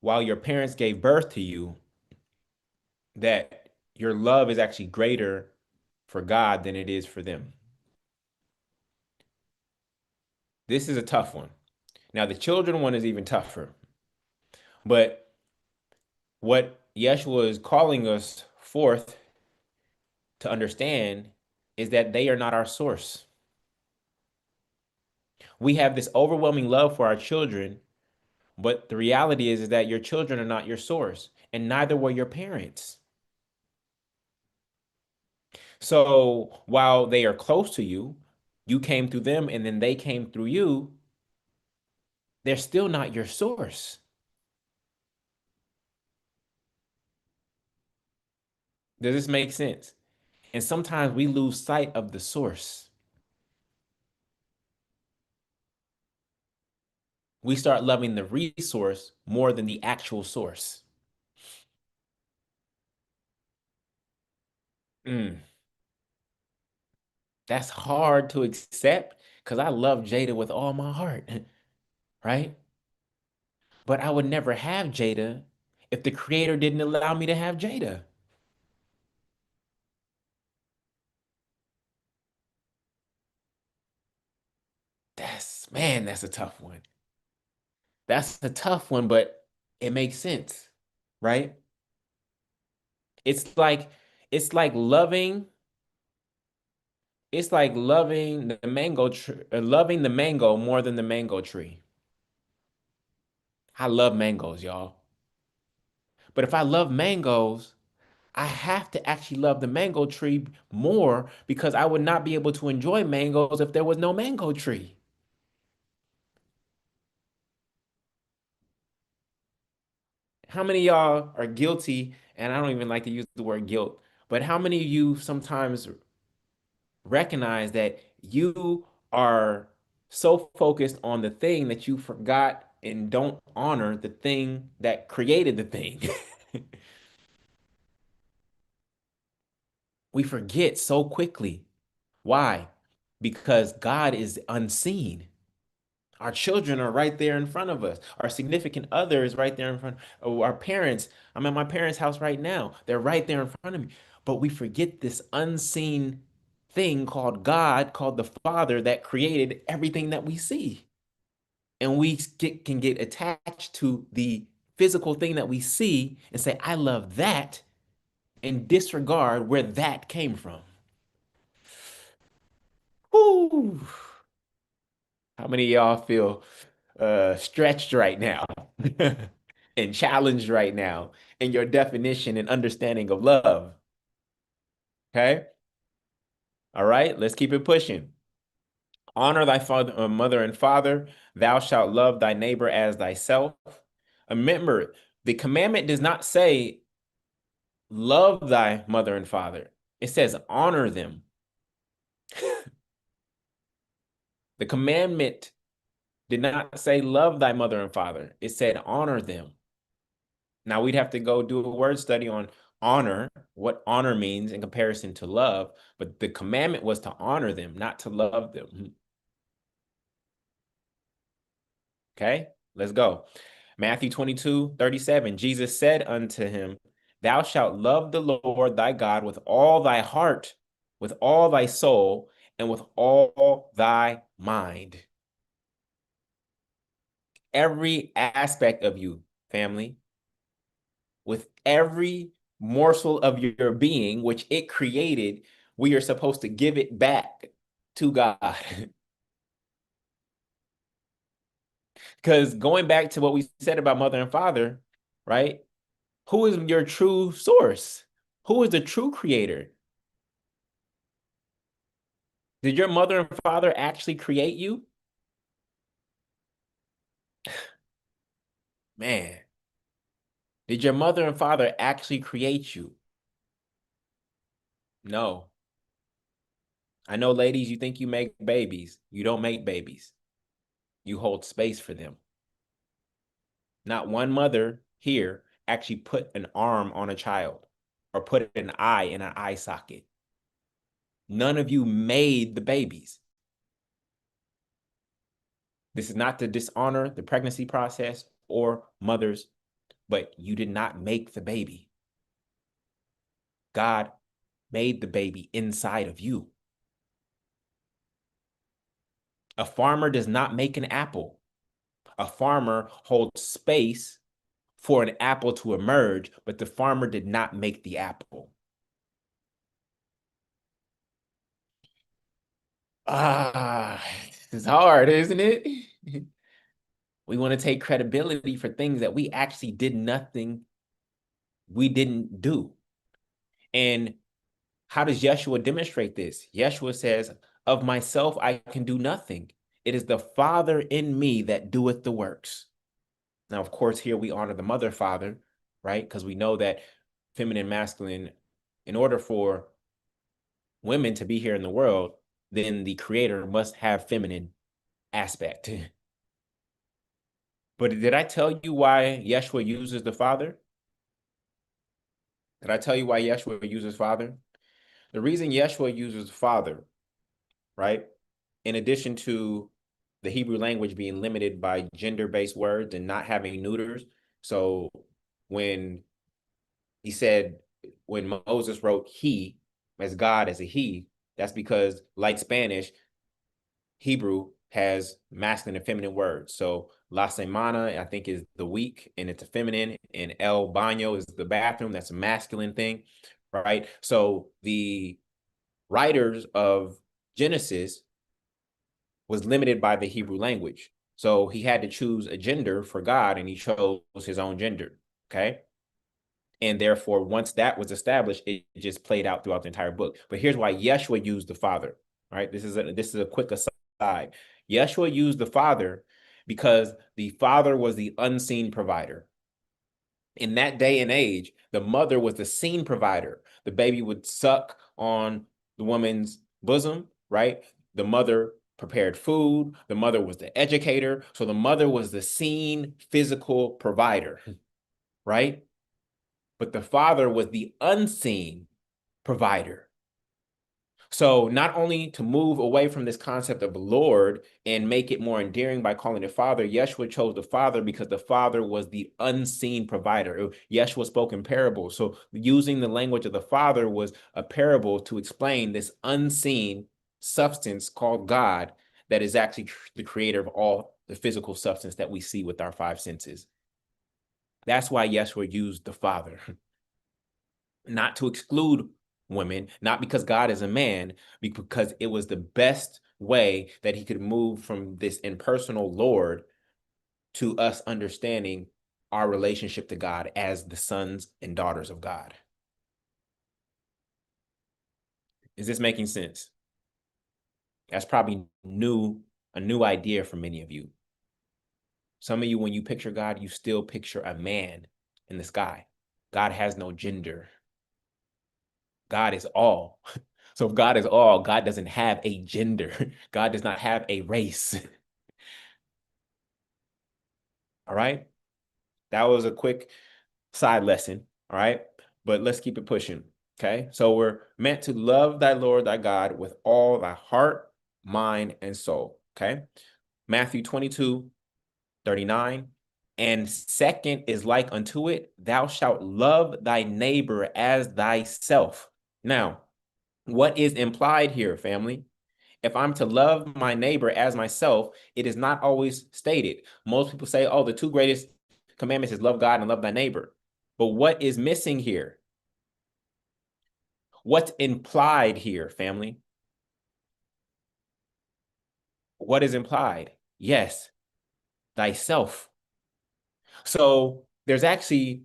while your parents gave birth to you, that your love is actually greater for God than it is for them. This is a tough one. Now, the children one is even tougher. But what Yeshua is calling us forth to understand is that they are not our source. We have this overwhelming love for our children, but the reality is that your children are not your source, and neither were your parents. So while they are close to you, you came through them and then they came through you, they're still not your source. Does this make sense? And sometimes we lose sight of the source. We start loving the resource more than the actual source. Mm, that's hard to accept because I love Jada with all my heart, right? But I would never have Jada if the creator didn't allow me to have Jada. Man, that's a tough one. That's a tough one, but it makes sense, right? It's like it's like loving it's like loving the mango tree, loving the mango more than the mango tree. I love mangoes, y'all. But if I love mangoes, I have to actually love the mango tree more because I would not be able to enjoy mangoes if there was no mango tree. How many of y'all are guilty? And I don't even like to use the word guilt, but how many of you sometimes recognize that you are so focused on the thing that you forgot and don't honor the thing that created the thing? We forget so quickly. Why? Because God is unseen. Our children are right there in front of us. Our significant other is right there in front. Oh, our parents, I'm at my parents' house right now. They're right there in front of me. But we forget this unseen thing called God, called the Father, that created everything that we see. And can get attached to the physical thing that we see and say, I love that, and disregard where that came from. Whoo! How many of y'all feel stretched right now and challenged right now in your definition and understanding of love? Okay. All right. Let's keep it pushing. Honor thy father, mother and father. Thou shalt love thy neighbor as thyself. Remember, the commandment does not say love thy mother and father. It says honor them. The commandment did not say love thy mother and father. It said honor them. Now we'd have to go do a word study on honor, what honor means in comparison to love, but the commandment was to honor them, not to love them. Okay, let's go. Matthew 22:37. Jesus said unto him, thou shalt love the Lord thy God with all thy heart, with all thy soul, and with all thy mind. Every aspect of you, family, with every morsel of your being, which it created, we are supposed to give it back to God. Because going back to what we said about mother and father, right? Who is your true source? Who is the true creator? Did your mother and father actually create you? Man, did your mother and father actually create you? No. I know, ladies, you think you make babies. You don't make babies. You hold space for them. Not one mother here actually put an arm on a child or put an eye in an eye socket. None of you made the babies. This is not to dishonor the pregnancy process or mothers, but you did not make the baby. God made the baby inside of you. A farmer does not make an apple. A farmer holds space for an apple to emerge, but the farmer did not make the apple. Ah, it's hard, isn't it? We want to take credibility for things that we actually did nothing, we didn't do. And how does Yeshua demonstrate this? Yeshua says, of myself I can do nothing. It is the Father in me that doeth the works. Now, of course, here we honor the mother, father, right? Because we know that feminine, masculine, in order for women to be here in the world, then the creator must have feminine aspect. But did I tell you why Yeshua uses the father? Did I tell you why Yeshua uses father? The reason Yeshua uses father, right? In addition to the Hebrew language being limited by gender-based words and not having neuters. So when he said, when Moses wrote he as God as a he, that's because, like Spanish, Hebrew has masculine and feminine words. So la semana, I think, is the week, and it's a feminine, and el baño is the bathroom. That's a masculine thing, right? So the writers of Genesis was limited by the Hebrew language. So he had to choose a gender for God, and he chose his own gender. Okay. And therefore, once that was established, it just played out throughout the entire book. But here's why Yeshua used the Father. Right. This is a quick aside. Yeshua used the Father because the Father was the unseen provider. In that day and age, the mother was the seen provider. The baby would suck on the woman's bosom, right? The mother prepared food. The mother was the educator. So the mother was the seen physical provider, right? But the father was the unseen provider. So not only to move away from this concept of Lord and make it more endearing by calling it Father, Yeshua chose the Father because the Father was the unseen provider. Yeshua spoke in parables. So using the language of the Father was a parable to explain this unseen substance called God that is actually the creator of all the physical substance that we see with our five senses. That's why Yeshua used the Father. Not to exclude women, not because God is a man, because it was the best way that he could move from this impersonal Lord to us understanding our relationship to God as the sons and daughters of God. Is this making sense? That's probably a new idea for many of you. Some of you, when you picture God, you still picture a man in the sky. God has no gender. God is all. So if God is all, God doesn't have a gender. God does not have a race. All right. That was a quick side lesson. All right. But let's keep it pushing. Okay. So we're meant to love thy Lord thy God with all thy heart, mind, and soul. Okay. Matthew 22:39. And second is like unto it, thou shalt love thy neighbor as thyself. Now, what is implied here, family? If I'm to love my neighbor as myself, it is not always stated. Most people say, oh, the two greatest commandments is love God and love thy neighbor. But what is missing here? What's implied here, family? What is implied? Yes, thyself. So there's actually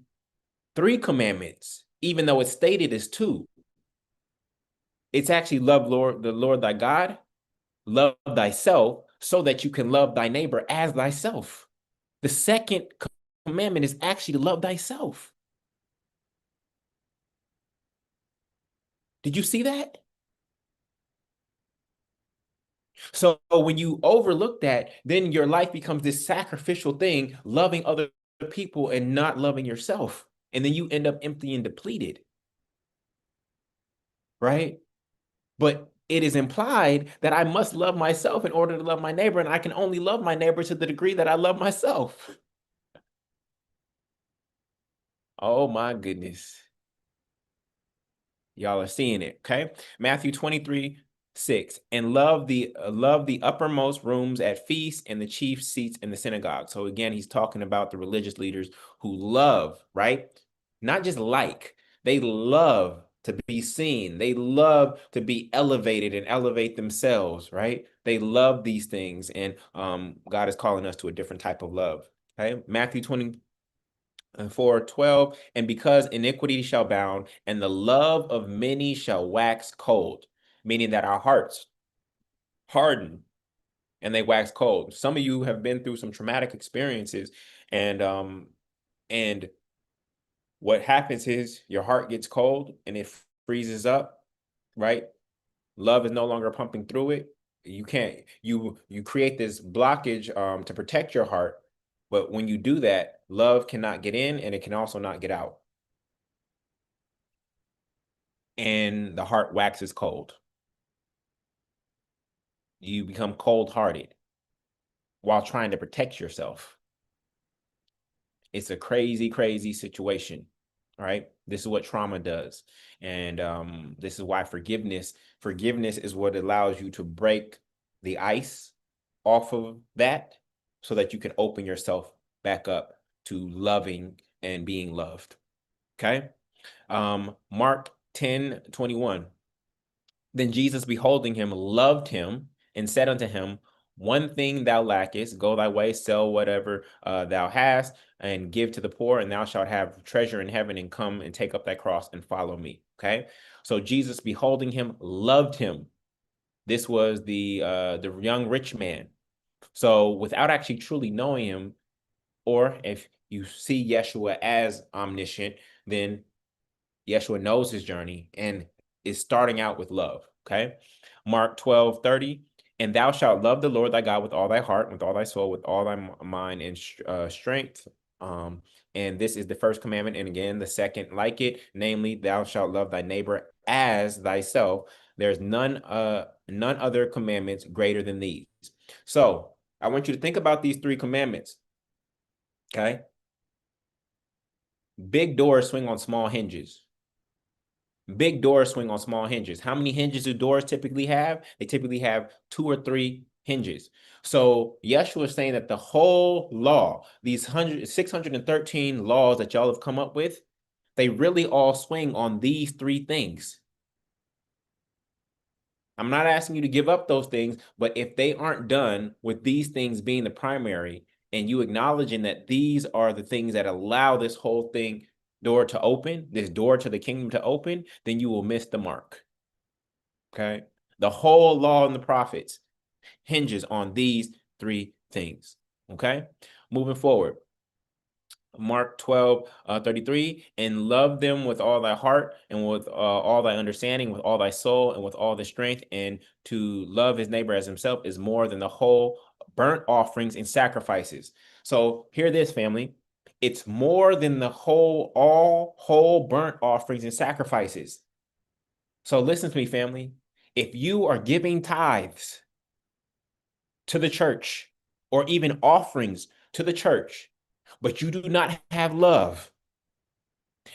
three commandments, even though it's stated as two. It's actually love the Lord thy God, love thyself, so that you can love thy neighbor as thyself. The second commandment is actually to love thyself. Did you see that? So when you overlook that, then your life becomes this sacrificial thing, loving other people and not loving yourself. And then you end up empty and depleted, right? But it is implied that I must love myself in order to love my neighbor, and I can only love my neighbor to the degree that I love myself. Oh my goodness. Y'all are seeing it, okay? Matthew 23:6. And love the uppermost rooms at feasts and the chief seats in the synagogue. So again, he's talking about the religious leaders who love, right? Not just like, they love to be seen. They love to be elevated and elevate themselves, right? They love these things, and God is calling us to a different type of love. Okay, Matthew 24:12, and because iniquity shall abound, and the love of many shall wax cold, meaning that our hearts harden and they wax cold. Some of you have been through some traumatic experiences, and what happens is your heart gets cold and it freezes up, right? Love is no longer pumping through it. You can't, you create this blockage to protect your heart, but when you do that, love cannot get in and it can also not get out. And the heart waxes cold. You become cold-hearted while trying to protect yourself. It's a crazy, crazy situation. All right. This is what trauma does. And this is why forgiveness is what allows you to break the ice off of that so that you can open yourself back up to loving and being loved. Okay. Mark 10:21. Then Jesus, beholding him, loved him and said unto him, one thing thou lackest, go thy way, sell whatever thou hast, and give to the poor, and thou shalt have treasure in heaven, and come and take up thy cross and follow me. Okay. So Jesus, beholding him, loved him. This was the young rich man. So without actually truly knowing him, or if you see Yeshua as omniscient, then Yeshua knows his journey and is starting out with love. Okay. Mark 12:30. And thou shalt love the Lord thy God with all thy heart, with all thy soul, with all thy mind and strength. And this is the first commandment. And again, the second like it, namely, thou shalt love thy neighbor as thyself. There's none other commandments greater than these. So I want you to think about these three commandments. Okay. Big doors swing on small hinges. Big doors swing on small hinges. How many hinges do doors typically have? They typically have 2 or 3 hinges. So Yeshua is saying that the whole law, these 613 laws that y'all have come up with, they really all swing on these 3 things. I'm not asking you to give up those things, but if they aren't done with these things being the primary, and you acknowledging that these are the things that allow this whole thing door to open, this door to the kingdom to open, then you will miss the mark. Okay. The whole law and the prophets hinges on these 3 things. Okay. Moving forward. Mark 12, 33, and love them with all thy heart and with all thy understanding, with all thy soul and with all the strength. And to love his neighbor as himself is more than the whole burnt offerings and sacrifices. So hear this, family. It's more than the all whole burnt offerings and sacrifices. So listen to me, family. If you are giving tithes to the church or even offerings to the church, but you do not have love,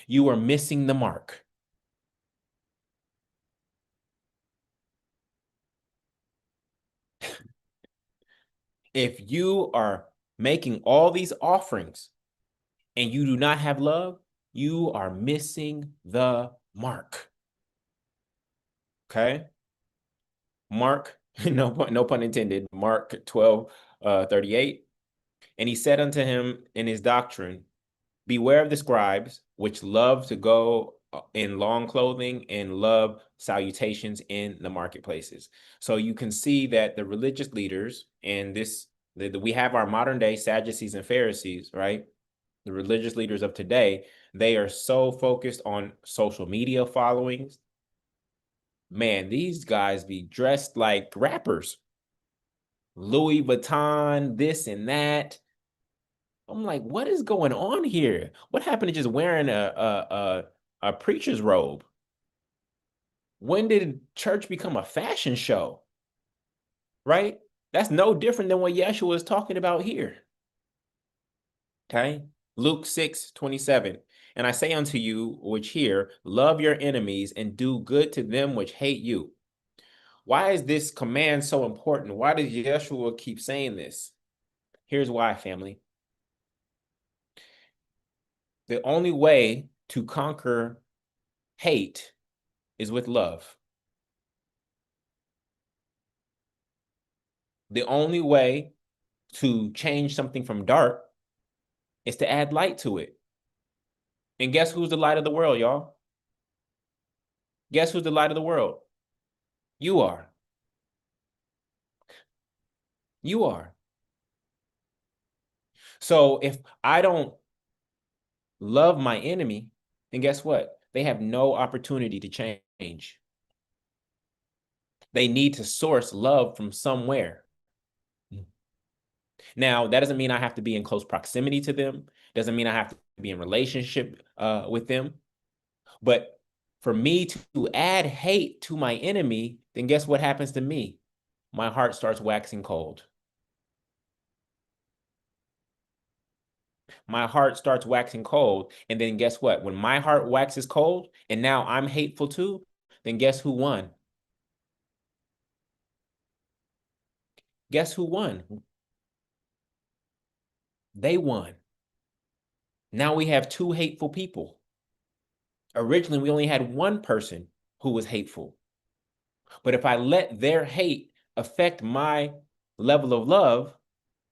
you are missing the mark. If you are making all these offerings and you do not have love, you are missing the mark. Okay? Mark, no pun intended, Mark 12, 38. And he said unto him in his doctrine, beware of the scribes, which love to go in long clothing and love salutations in the marketplaces. So you can see that the religious leaders and we have our modern day Sadducees and Pharisees, right? The religious leaders of today, they are so focused on social media followings. Man, these guys be dressed like rappers. Louis Vuitton, this and that. I'm like, what is going on here? What happened to just wearing a preacher's robe? When did church become a fashion show? Right? That's no different than what Yeshua is talking about here. Okay? Luke 6:27. And I say unto you, which hear, love your enemies and do good to them which hate you. Why is this command so important? Why does Yeshua keep saying this? Here's why, family. The only way to conquer hate is with love. The only way to change something from dark is to add light to it. And guess who's the light of the world, y'all? Guess who's the light of the world? You are. You are. So if I don't love my enemy, then guess what? They have no opportunity to change. They need to source love from somewhere. Now, that doesn't mean I have to be in close proximity to them. Doesn't mean I have to be in relationship with them. But for me to add hate to my enemy, then guess what happens to me? My heart starts waxing cold. My heart starts waxing cold. And then guess what? When my heart waxes cold and now I'm hateful too, then guess who won? Guess who won? They won. Now we have 2 hateful people. Originally, we only had one person who was hateful. But if I let their hate affect my level of love,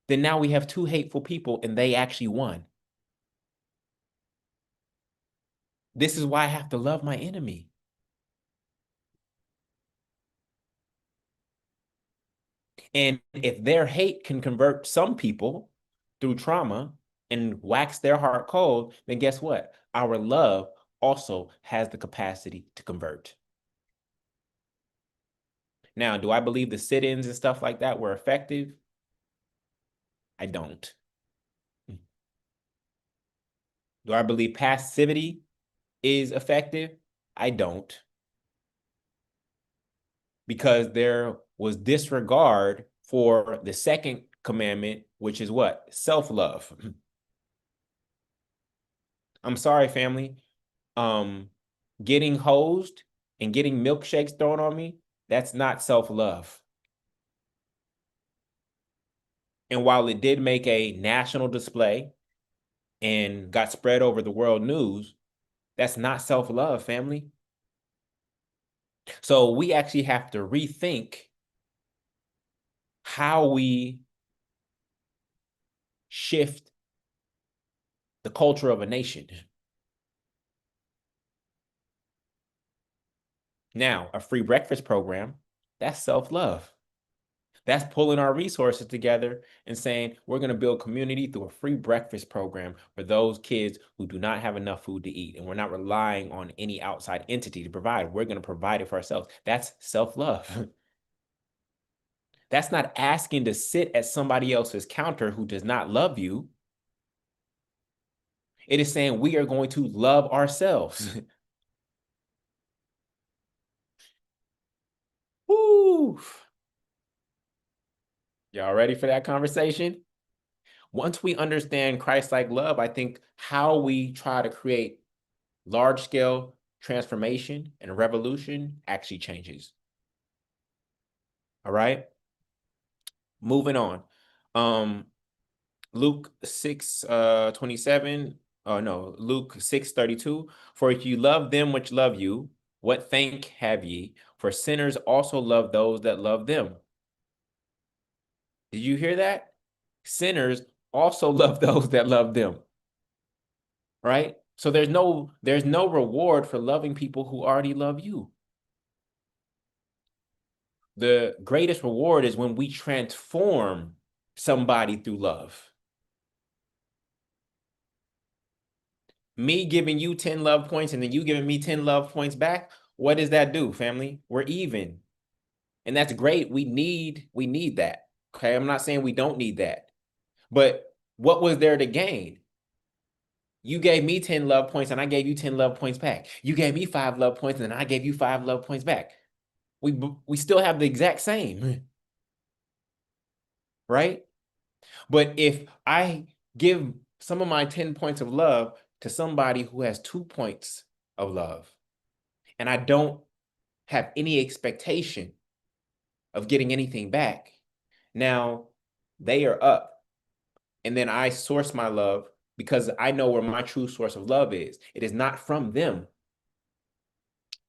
then now we have 2 hateful people and they actually won. This is why I have to love my enemy. And if their hate can convert some people through trauma and wax their heart cold, then guess what? Our love also has the capacity to convert. Now, do I believe the sit-ins and stuff like that were effective? I don't. Do I believe passivity is effective? I don't. because there was disregard for the second commandment, which is what? Self-love. I'm sorry, family. Um, Getting hosed and getting milkshakes thrown on me, that's not self-love. And while it did make a national display and got spread over the world news, that's not self-love, family. So we actually have to rethink how we shift the culture of a nation. Now, a free breakfast program, that's self-love. That's pulling our resources together and saying we're going to build community through a free breakfast program for those kids who do not have enough food to eat. And we're not relying on any outside entity to provide. We're going to provide it for ourselves. That's self-love. That's not asking to sit at somebody else's counter who does not love you. It is saying we are going to love ourselves. Woo! Y'all ready for that conversation? Once we understand Christ-like love, I think how we try to create large-scale transformation and revolution actually changes. All right? Moving on. Um, Luke 6, 27. Oh no, Luke 6:32. For if you love them which love you, what thank have ye? For sinners also love those that love them. Did you hear that? Sinners also love those that love them, right? So there's no reward for loving people who already love you. The greatest reward is when we transform somebody through love. Me giving you 10 love points and then you giving me 10 love points back, what does that do, family? We're even. And that's great. We need that. Okay? I'm not saying we don't need that. But what was there to gain? You gave me 10 love points and I gave you 10 love points back. You gave me 5 love points and I gave you 5 love points back. We still have the exact same, right? But if I give some of my 10 points of love to somebody who has 2 points of love, and I don't have any expectation of getting anything back, now they are up. And then I source my love because I know where my true source of love is. It is not from them.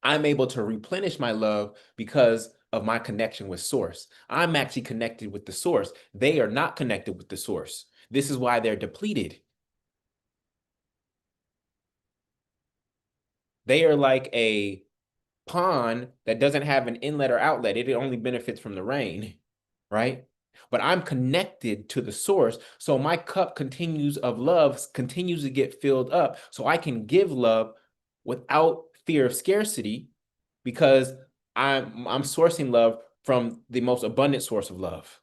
I'm able to replenish my love because of my connection with source. I'm actually connected with the source. They are not connected with the source. This is why they're depleted. They are like a pond that doesn't have an inlet or outlet. It only benefits from the rain, right? But I'm connected to the source. So my cup continues of love continues to get filled up. So I can give love without fear of scarcity because I'm sourcing love from the most abundant source of love.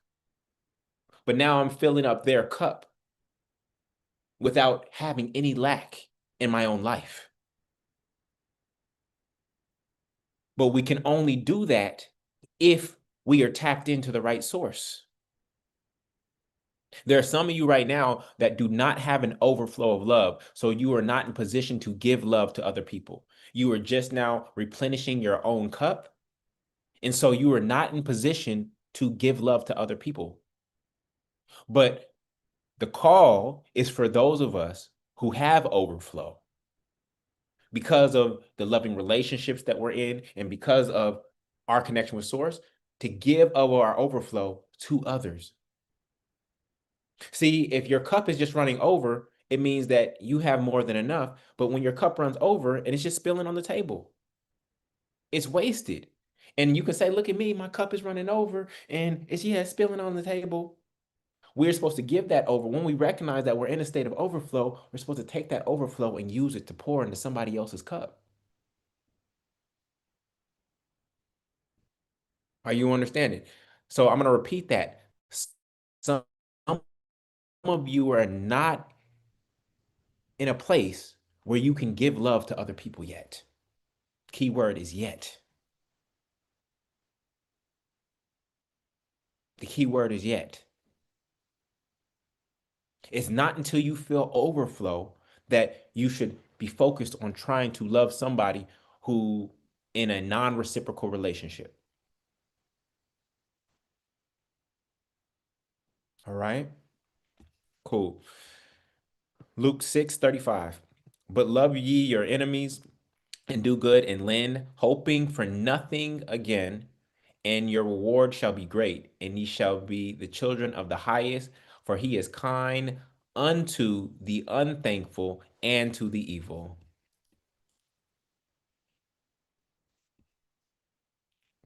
But now I'm filling up their cup without having any lack in my own life. But we can only do that if we are tapped into the right source. There are some of you right now that do not have an overflow of love. So you are not in position to give love to other people. You are just now replenishing your own cup. And so you are not in position to give love to other people. But the call is for those of us who have overflow because of the loving relationships that we're in and because of our connection with source to give of our overflow to others. See, if your cup is just running over, it means that you have more than enough. But when your cup runs over and it's just spilling on the table, it's wasted. And you can say, look at me, my cup is running over and it's spilling on the table. We're supposed to give that over. When we recognize that we're in a state of overflow, we're supposed to take that overflow and use it to pour into somebody else's cup. Are you understanding? So I'm going to repeat that. Some of you are not in a place where you can give love to other people yet. Key word is yet. The key word is yet. It's not until you feel overflow that you should be focused on trying to love somebody who in a non-reciprocal relationship. All right? Cool. Luke 6:35. But love ye your enemies and do good and lend, hoping for nothing again, and your reward shall be great, and ye shall be the children of the highest, for he is kind unto the unthankful and to the evil.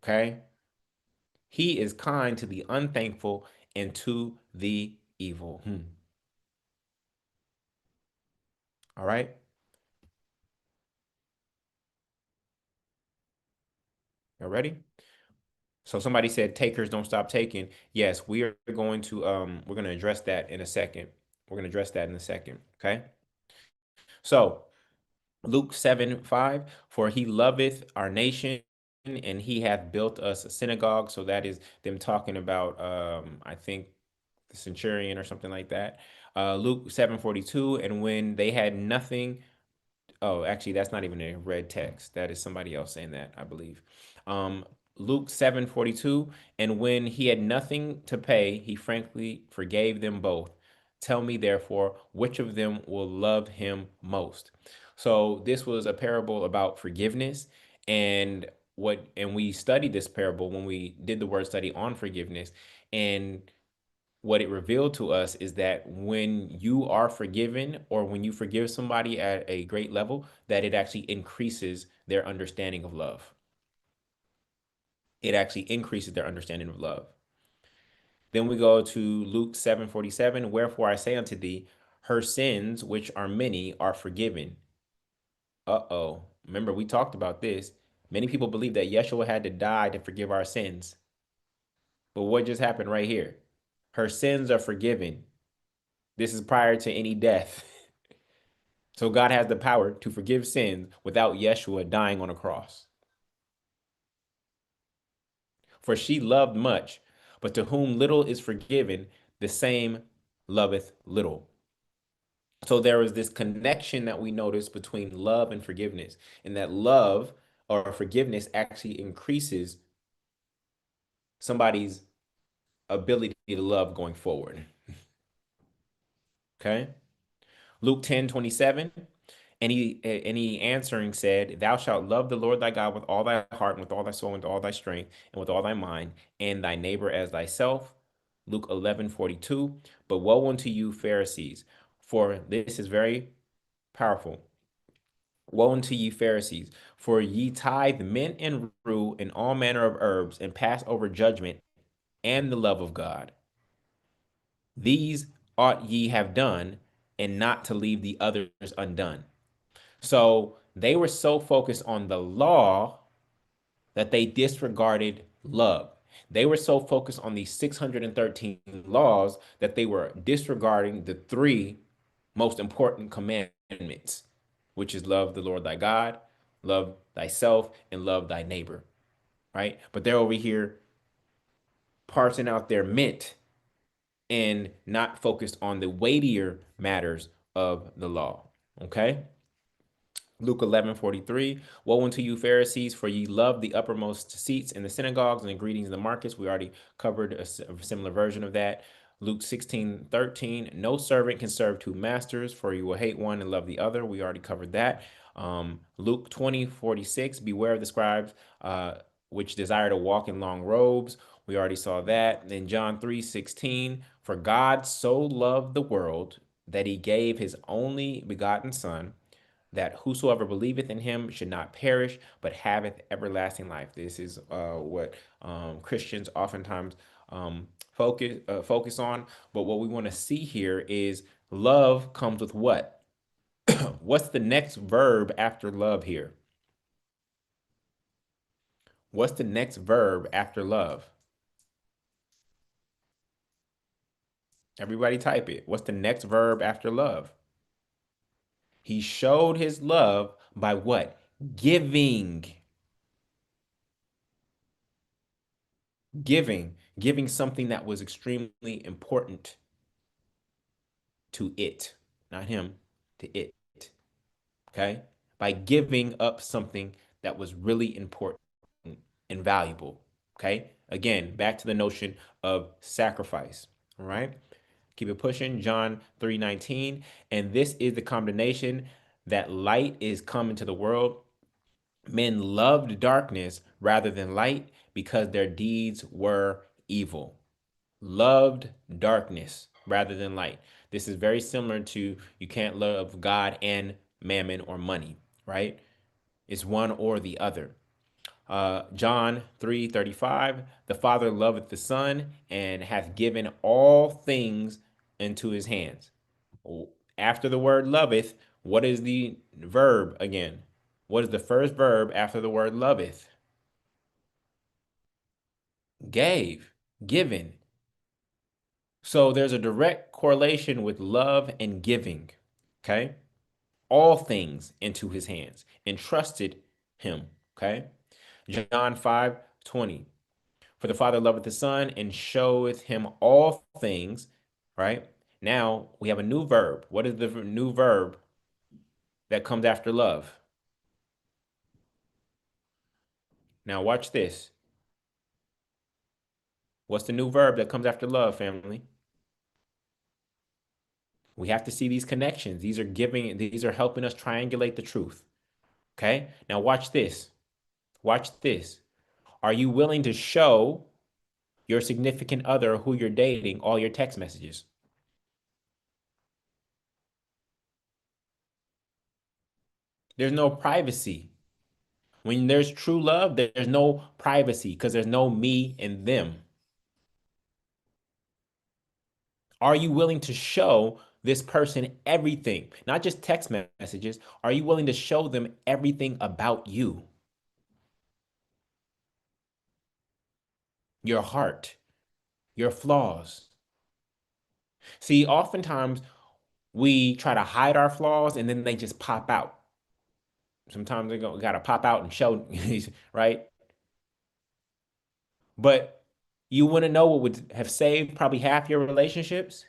Okay? He is kind to the unthankful and to the evil. All right? You ready? So somebody said takers don't stop taking. Yes, we're going to address that in a second. We're going to address that in a second. Okay? So Luke 7:5, for he loveth our nation and he hath built us a synagogue. So that is them talking about I think the centurion or something like that. Luke 7:42, and when they had nothing. Oh, actually, that's not even a red text. That is somebody else saying that, I believe. Um, Luke 7:42, and when he had nothing to pay, he frankly forgave them both. Tell me, therefore, which of them will love him most? So this was a parable about forgiveness, and we studied this parable when we did the word study on forgiveness, and what it revealed to us is that when you are forgiven or when you forgive somebody at a great level, that it actually increases their understanding of love. It actually increases their understanding of love. Then we go to Luke 7:47, wherefore I say unto thee, her sins, which are many, are forgiven. Uh-oh. Remember, we talked about this. Many people believe that Yeshua had to die to forgive our sins. But what just happened right here? Her sins are forgiven. This is prior to any death. So God has the power to forgive sins without Yeshua dying on a cross. For she loved much, but to whom little is forgiven, the same loveth little. So there is this connection that we notice between love and forgiveness, and that love or forgiveness actually increases somebody's ability to love going forward. Okay. Luke 10:27. And he answering said, Thou shalt love the Lord thy God with all thy heart, and with all thy soul, and with all thy strength, and with all thy mind, and thy neighbor as thyself. Luke 11:42. But woe unto you, Pharisees, for this is very powerful. Woe unto you, Pharisees, for ye tithe mint and rue and all manner of herbs, and pass over judgment and the love of God. These ought ye have done, and not to leave the others undone. So they were so focused on the law that they disregarded love. They were so focused on these 613 laws that they were disregarding the three most important commandments, which is love the Lord thy God, love thyself, and love thy neighbor, right? But they're over here parsing out their mint and not focused on the weightier matters of the law, okay? Luke 11:43. Woe unto you, Pharisees, for ye love the uppermost seats in the synagogues and the greetings in the markets. We already covered a similar version of that. Luke 16:13. No servant can serve two masters, for you will hate one and love the other. We already covered that. Luke 20:46. Beware of the scribes, which desire to walk in long robes. We already saw that. In John 3:16. For God so loved the world that he gave his only begotten Son, that whosoever believeth in him should not perish, but haveth everlasting life. This is what Christians oftentimes focus on. But what we want to see here is love comes with what? What's the next verb after love here? What's the next verb after love? Everybody type it. What's the next verb after love? He showed his love by what? Giving. Giving. giving something that was extremely important to it, not him, to it. Okay? By giving up something that was really important and valuable. Okay? Again, back to the notion of sacrifice. All right? Keep it pushing. John 3:19. And this is the combination that light is come into the world. Men loved darkness rather than light because their deeds were evil. Loved darkness rather than light. This is very similar to you can't love God and mammon or money, right? It's one or the other. John 3:35, the Father loveth the Son and hath given all things into his hands. After the word loveth, what is the verb again? What is the first verb after the word loveth? Gave, given. So there's a direct correlation with love and giving. Okay. All things into his hands, entrusted him. Okay. John 5:20. For the Father loveth the Son and showeth him all things. Right. Now we have a new verb. What is the new verb that comes after love? Now watch this. What's the new verb that comes after love, family? We have to see these connections. These are helping us triangulate the truth. Okay. Now watch this. Watch this. Are you willing to show your significant other who you're dating all your text messages? There's no privacy. When there's true love, there's no privacy because there's no me and them. Are you willing to show this person everything, not just text messages? Are you willing to show them everything about you, your heart, your flaws? See, oftentimes we try to hide our flaws and then they just pop out. Sometimes they gotta pop out and show, right? But you want to know what would have saved probably half your relationships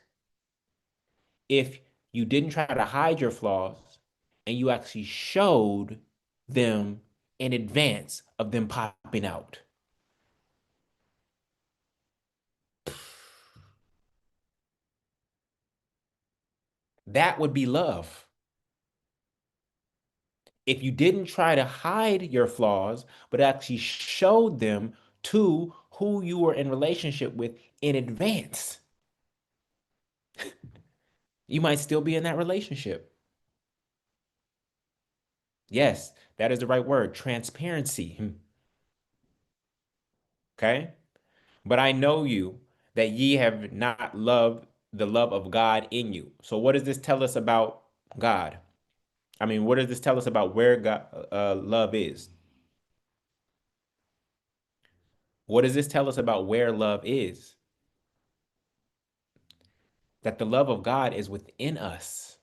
if you didn't try to hide your flaws and you actually showed them in advance of them popping out. That would be love. If you didn't try to hide your flaws, but actually showed them to who you were in relationship with in advance, you might still be in that relationship. Yes, that is the right word, transparency. Okay? But I know you that ye have not loved the love of God in you. So what does this tell us about God? I mean, what does this tell us about where God love is? What does this tell us about where love is? That the love of God is within us.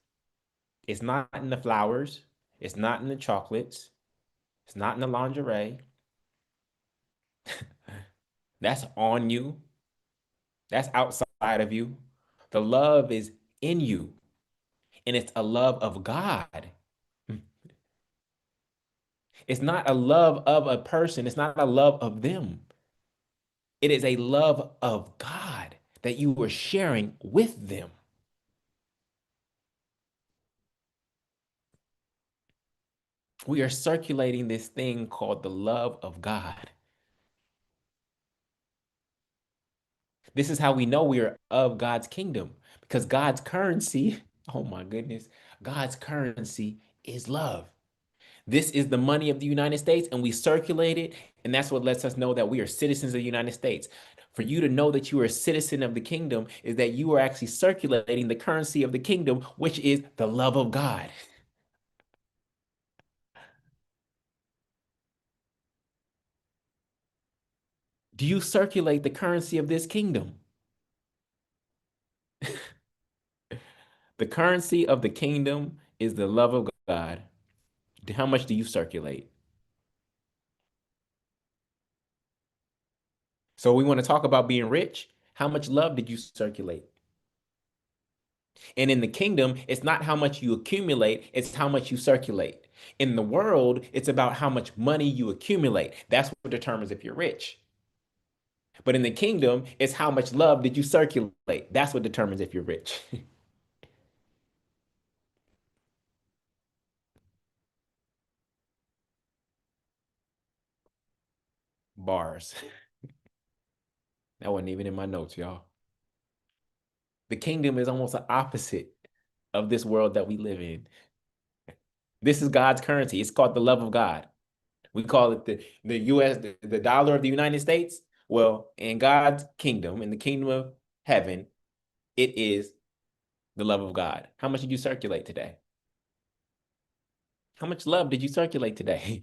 It's not in the flowers. It's not in the chocolates. It's not in the lingerie. That's on you. That's outside of you. The love is in you, and it's a love of God. It's not a love of a person. It's not a love of them. It is a love of God that you were sharing with them. We are circulating this thing called the love of God. This is how we know we are of God's kingdom because God's currency, oh my goodness, God's currency is love. This is the money of the United States, and we circulate it. And that's what lets us know that we are citizens of the United States. For you to know that you are a citizen of the kingdom is that you are actually circulating the currency of the kingdom, which is the love of God. Do you circulate the currency of this kingdom? The currency of the kingdom is the love of God. How much do you circulate? So we want to talk about being rich. How much love did you circulate? And in the kingdom, it's not how much you accumulate, it's how much you circulate. In the world, it's about how much money you accumulate. That's what determines if you're rich. But in the kingdom, it's how much love did you circulate. That's what determines if you're rich. Bars. That wasn't even in my notes, y'all. The kingdom is almost the opposite of this world that we live in. This is God's currency. It's called the love of God. We call it the US, the dollar of the United States. Well, in God's kingdom, in the kingdom of heaven, it is the love of God. How much did you circulate today? How much love did you circulate today?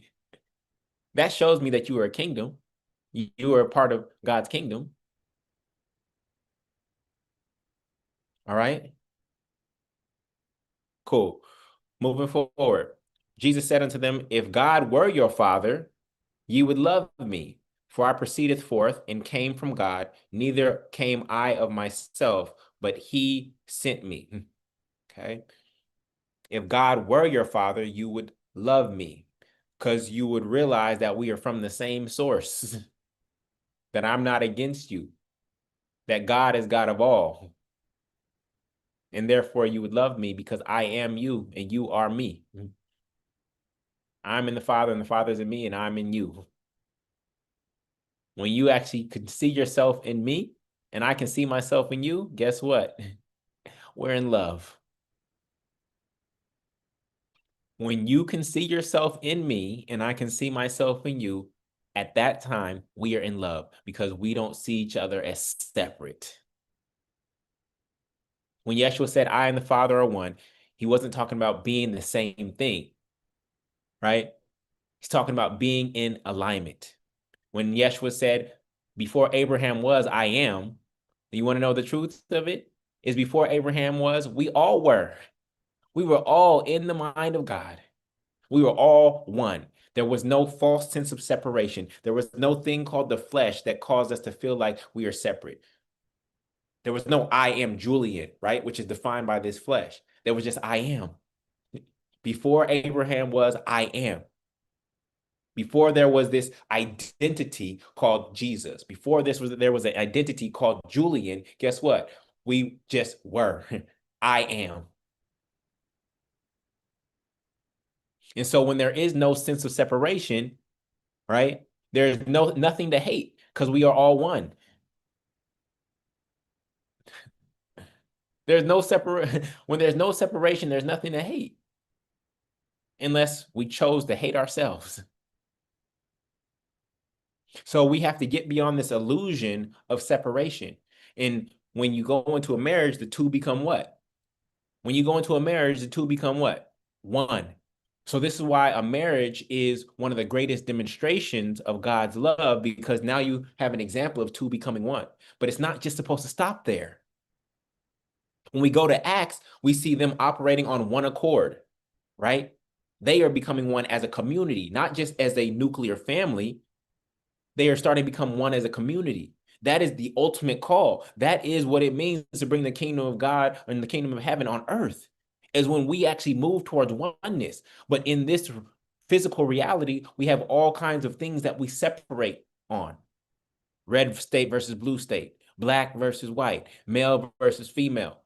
That shows me that you are a kingdom. You are a part of God's kingdom. All right. Cool. Moving forward. Jesus said unto them, if God were your father, ye would love me, for I proceeded forth and came from God, neither came I of myself, but he sent me. Okay. If God were your father, you would love me because you would realize that we are from the same source, that I'm not against you, that God is God of all. And therefore you would love me because I am you and you are me. I'm in the Father and the Father is in me and I'm in you. When you actually can see yourself in me and I can see myself in you, guess what? We're in love. When you can see yourself in me and I can see myself in you, at that time, we are in love because we don't see each other as separate. When Yeshua said, I and the Father are one, he wasn't talking about being the same thing, right? He's talking about being in alignment. When Yeshua said, before Abraham was, I am, you want to know the truth of it? Is before Abraham was, we all were. We were all in the mind of God. We were all one. There was no false sense of separation. There was no thing called the flesh that caused us to feel like we are separate. There was no I am Julian, right? Which is defined by this flesh. There was just I am. Before Abraham was, I am. Before there was this identity called Jesus. Before there was an identity called Julian. Guess what? We just were. I am. And so when there is no sense of separation, right? There's nothing to hate because we are all one. There's no separate when there's no separation, there's nothing to hate unless we chose to hate ourselves. So we have to get beyond this illusion of separation. And when you go into a marriage, the two become what? When you go into a marriage, the two become what? One. So this is why a marriage is one of the greatest demonstrations of God's love, because now you have an example of two becoming one. But it's not just supposed to stop there. When we go to Acts, we see them operating on one accord, right? They are becoming one as a community, not just as a nuclear family. They are starting to become one as a community. That is the ultimate call. That is what it means to bring the kingdom of God and the kingdom of heaven on earth, is when we actually move towards oneness. But in this physical reality, we have all kinds of things that we separate on. Red state versus blue state, black versus white, male versus female.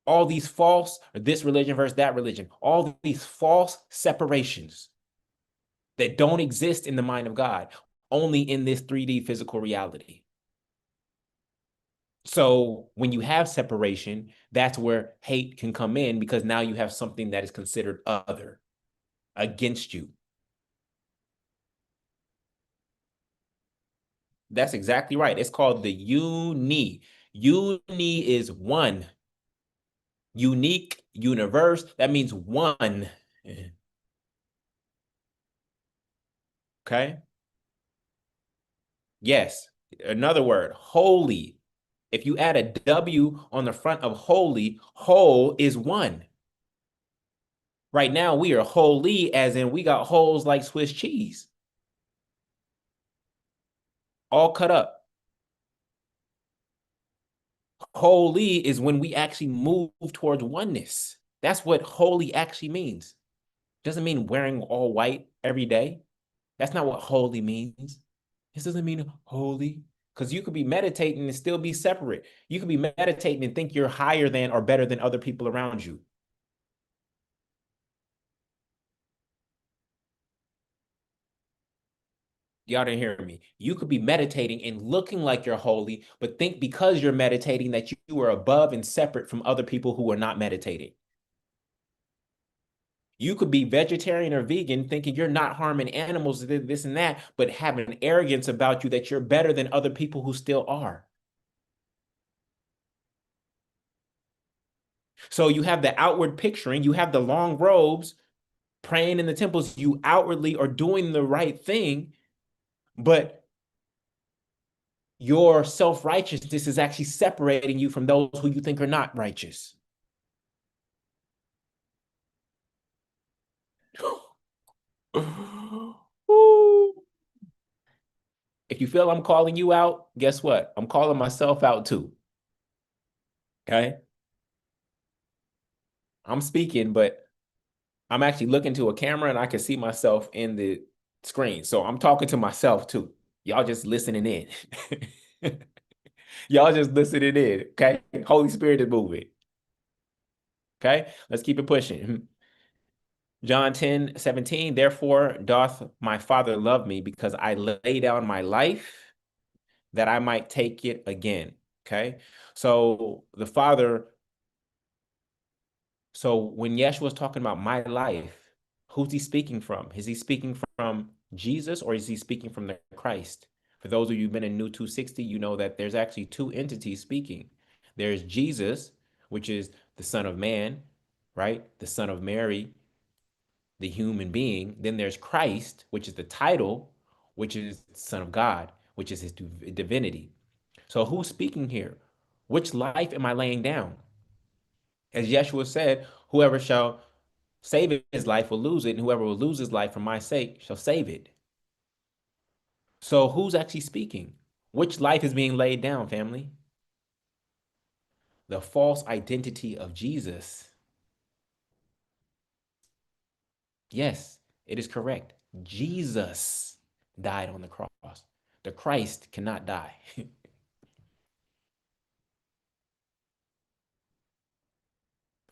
All these false, this religion versus that religion, all these false separations that don't exist in the mind of God, only in this 3D physical reality. So when you have separation, that's where hate can come in, because now you have something that is considered other against you. That's exactly right. It's called the uni. Uni is one. Unique, universe, that means one. Okay? Yes. Another word, holy. If you add a W on the front of holy, whole is one. Right now, we are holy, as in we got holes like Swiss cheese, all cut up. Holy is when we actually move towards oneness. That's what holy actually means. Doesn't mean wearing all white every day. That's not what holy means. This doesn't mean holy because you could be meditating and still be separate. You could be meditating and think you're higher than or better than other people around you. Y'all didn't hear me. You could be meditating and looking like you're holy, but think because you're meditating that you are above and separate from other people who are not meditating. You could be vegetarian or vegan thinking you're not harming animals, this and that, but having arrogance about you that you're better than other people who still are. So you have the outward picturing, you have the long robes, praying in the temples, you outwardly are doing the right thing, but your self-righteousness is actually separating you from those who you think are not righteous. If you feel I'm calling you out, guess what? I'm calling myself out too. Okay. I'm speaking, but I'm actually looking to a camera and I can see myself in the screen. So I'm talking to myself too. Y'all just listening in. Y'all just listening in. Okay. Holy Spirit is moving. Okay. Let's keep it pushing. John 10:17. Therefore doth my Father love me because I lay down my life that I might take it again. Okay. So the Father, so when Yeshua was talking about my life, who's he speaking from? Is he speaking from Jesus or is he speaking from the Christ? For those of you who've been in New 260, you know that there's actually two entities speaking. There's Jesus, which is the Son of Man, right? The Son of Mary, the human being. Then there's Christ, which is the title, which is Son of God, which is his divinity. So who's speaking here? Which life am I laying down? As Yeshua said, whoever shall save his life will lose it, and whoever will lose his life for my sake shall save it. So who's actually speaking? Which life is being laid down, family? The false identity of Jesus. Yes, it is correct. Jesus died on the cross. The Christ cannot die.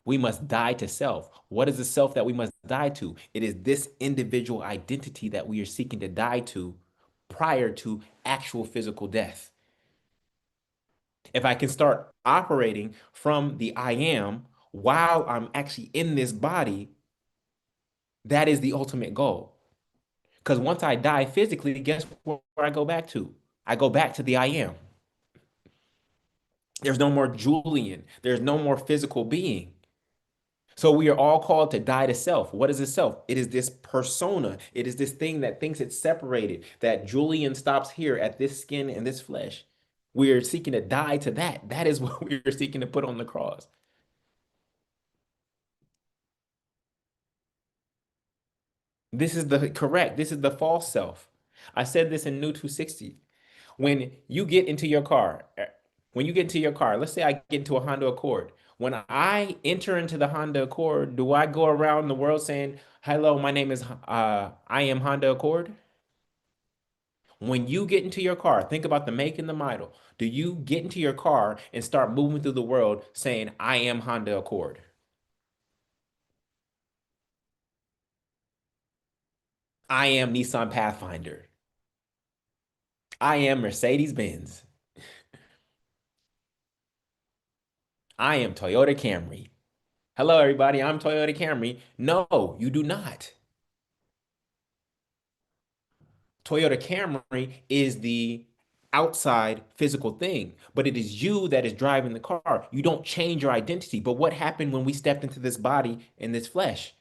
We must die to self. What is the self that we must die to? It is this individual identity that we are seeking to die to prior to actual physical death. If I can start operating from the I am while I'm actually in this body, that is the ultimate goal. Because once I die physically, guess where I go back to? I go back to the I am. There's no more Julian. There's no more physical being. So we are all called to die to self. What is the self? It is this persona. It is this thing that thinks it's separated, that Julian stops here at this skin and this flesh. We are seeking to die to that. That is what we are seeking to put on the cross. This is the correct. This is the false self. I said this in New 260. When you get into your car, when you get into your car, let's say I get into a Honda Accord. When I enter into the Honda Accord, do I go around the world saying, "Hello, my name is I am Honda Accord"? When you get into your car, think about the make and the model. Do you get into your car and start moving through the world saying, "I am Honda Accord"? I am Nissan Pathfinder. I am Mercedes Benz. I am Toyota Camry. Hello, everybody. I'm Toyota Camry. No, you do not. Toyota Camry is the outside physical thing, but it is you that is driving the car. You don't change your identity. But what happened when we stepped into this body in this flesh?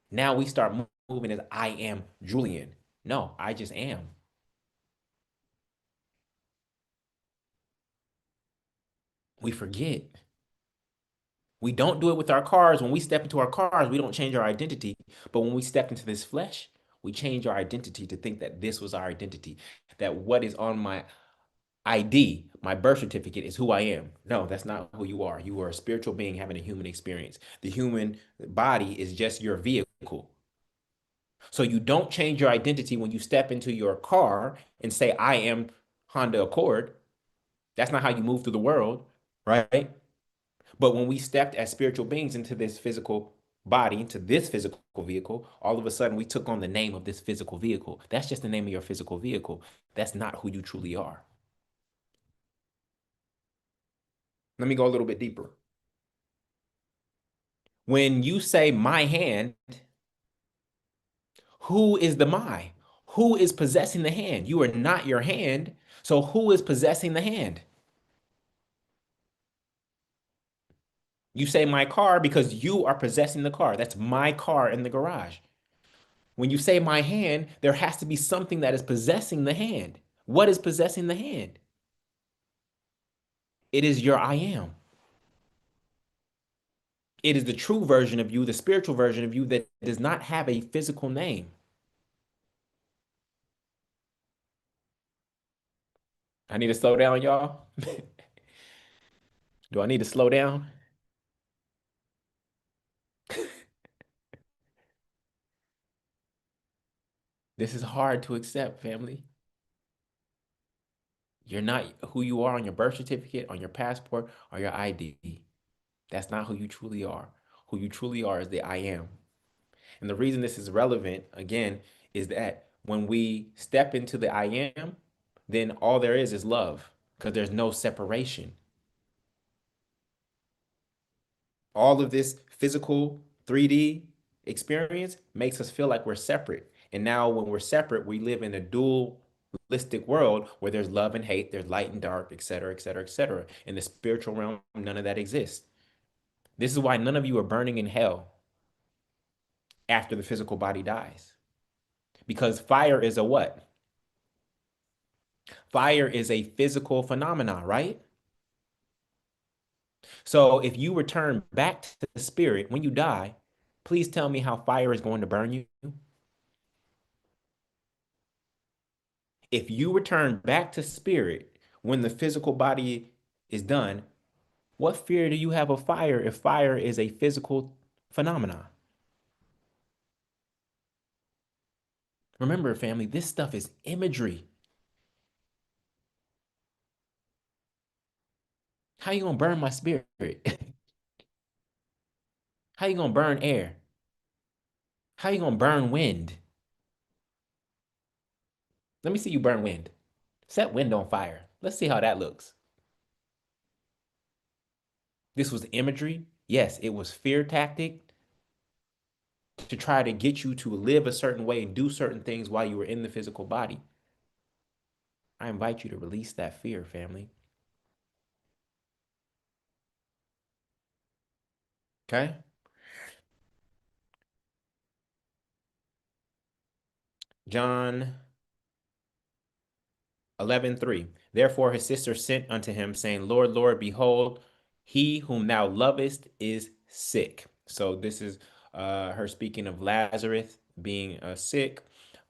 Now we start moving as I am Julian. No, I just am. We forget. We don't do it with our cars. When we step into our cars, we don't change our identity. But when we step into this flesh, we change our identity to think that this was our identity, that what is on my ID, my birth certificate is who I am. No, that's not who you are. You are a spiritual being having a human experience. The human body is just your vehicle. So you don't change your identity when you step into your car and say, I am Honda Accord. That's not how you move through the world, right? But when we stepped as spiritual beings into this physical body, into this physical vehicle, all of a sudden we took on the name of this physical vehicle. That's just the name of your physical vehicle. That's not who you truly are. Let me go a little bit deeper. When you say my hand, who is the my? Who is possessing the hand? You are not your hand. So who is possessing the hand? You say my car because you are possessing the car. That's my car in the garage. When you say my hand, there has to be something that is possessing the hand. What is possessing the hand? It is your I am. It is the true version of you, the spiritual version of you that does not have a physical name. I need to slow down, y'all. Do I need to slow down? This is hard to accept, family. You're not who you are on your birth certificate, on your passport, or your ID. That's not who you truly are. Who you truly are is the I am. And the reason this is relevant, again, is that when we step into the I am, then all there is love because there's no separation. All of this physical 3D experience makes us feel like we're separate. And now when we're separate, we live in a dualistic world where there's love and hate, there's light and dark, et cetera, et cetera, et cetera. In the spiritual realm, none of that exists. This is why none of you are burning in hell after the physical body dies. Because fire is a what? Fire is a physical phenomenon, right? So if you return back to the spirit when you die, please tell me how fire is going to burn you. If you return back to spirit when the physical body is done, what fear do you have of fire if fire is a physical phenomenon? Remember, family, this stuff is imagery. How you gonna burn my spirit? How you gonna burn air? How you gonna burn wind? Let me see you burn wind. Set wind on fire. Let's see how that looks. This was imagery. Yes, it was fear tactic to try to get you to live a certain way and do certain things while you were in the physical body. I invite you to release that fear, family. Okay? John 11:3. Therefore his sister sent unto him, saying, Lord, Lord, behold, he whom thou lovest is sick. So this is her speaking of Lazarus being sick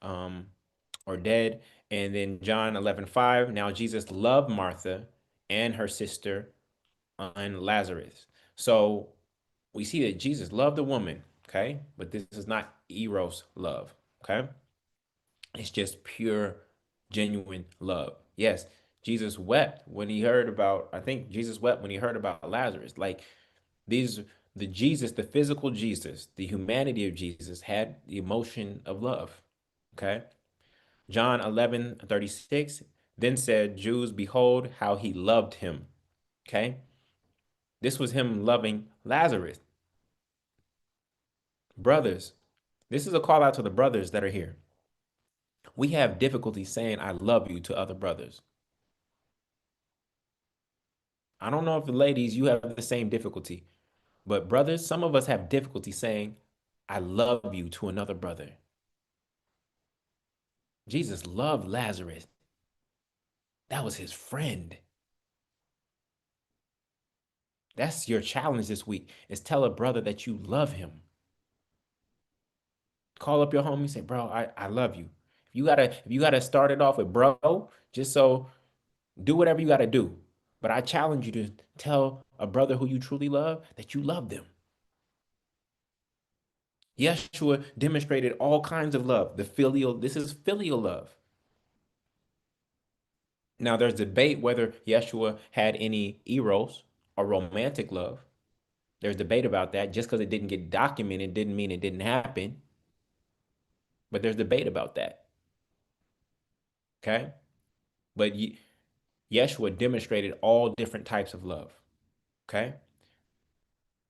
or dead. And then John 11:5. Now Jesus loved Martha and her sister and Lazarus. So we see that Jesus loved the woman, okay? But this is not eros love, okay? It's just pure, genuine love. Yes, Jesus wept when he heard about, I think Jesus wept when he heard about Lazarus. Like these, the Jesus, the physical Jesus, the humanity of Jesus had the emotion of love. Okay. John 11:36. Then said Jews, behold how he loved him. Okay. This was him loving Lazarus. Brothers, this is a call out to the brothers that are here. We have difficulty saying I love you to other brothers. I don't know if the ladies, you have the same difficulty, but brothers, some of us have difficulty saying, I love you to another brother. Jesus loved Lazarus. That was his friend. That's your challenge this week is tell a brother that you love him. Call up your homie and say, bro, I love you. If you gotta start it off with bro, just so Do whatever you got to do. But I challenge you to tell a brother who you truly love that you love them. Yeshua demonstrated all kinds of love. The filial, this is filial love. Now, there's debate whether Yeshua had any eros or romantic love. There's debate about that. Just because it didn't get documented didn't mean it didn't happen. But there's debate about that. Okay. But Yeshua demonstrated all different types of love. Okay.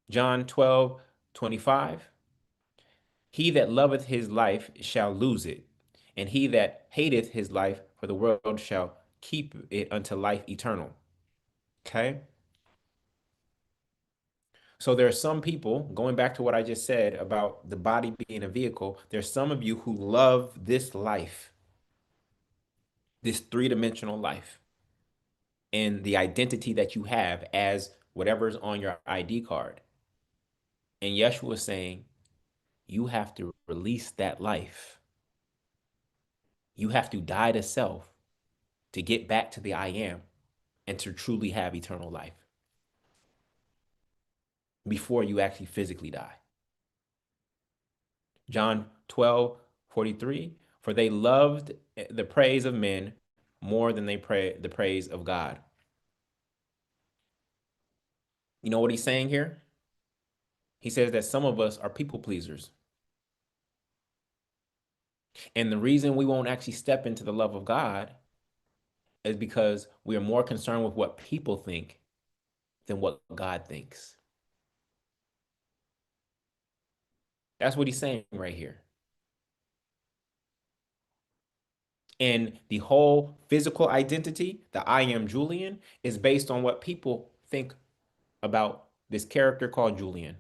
John 12:25. He that loveth his life shall lose it, and he that hateth his life for the world shall keep it unto life eternal. Okay. So there are some people, going back to what I just said about the body being a vehicle, there's some of you who love this life, this three-dimensional life, and the identity that you have as whatever's on your ID card. And Yeshua is saying, you have to release that life. You have to die to self to get back to the I am and to truly have eternal life before you actually physically die. John 12:43, for they loved the praise of men more than they pray the praise of God. You know what he's saying here? He says that some of us are people pleasers. And the reason we won't actually step into the love of God is because we are more concerned with what people think than what God thinks. That's what he's saying right here. And the whole physical identity, the I am Julian, is based on what people think about this character called Julian.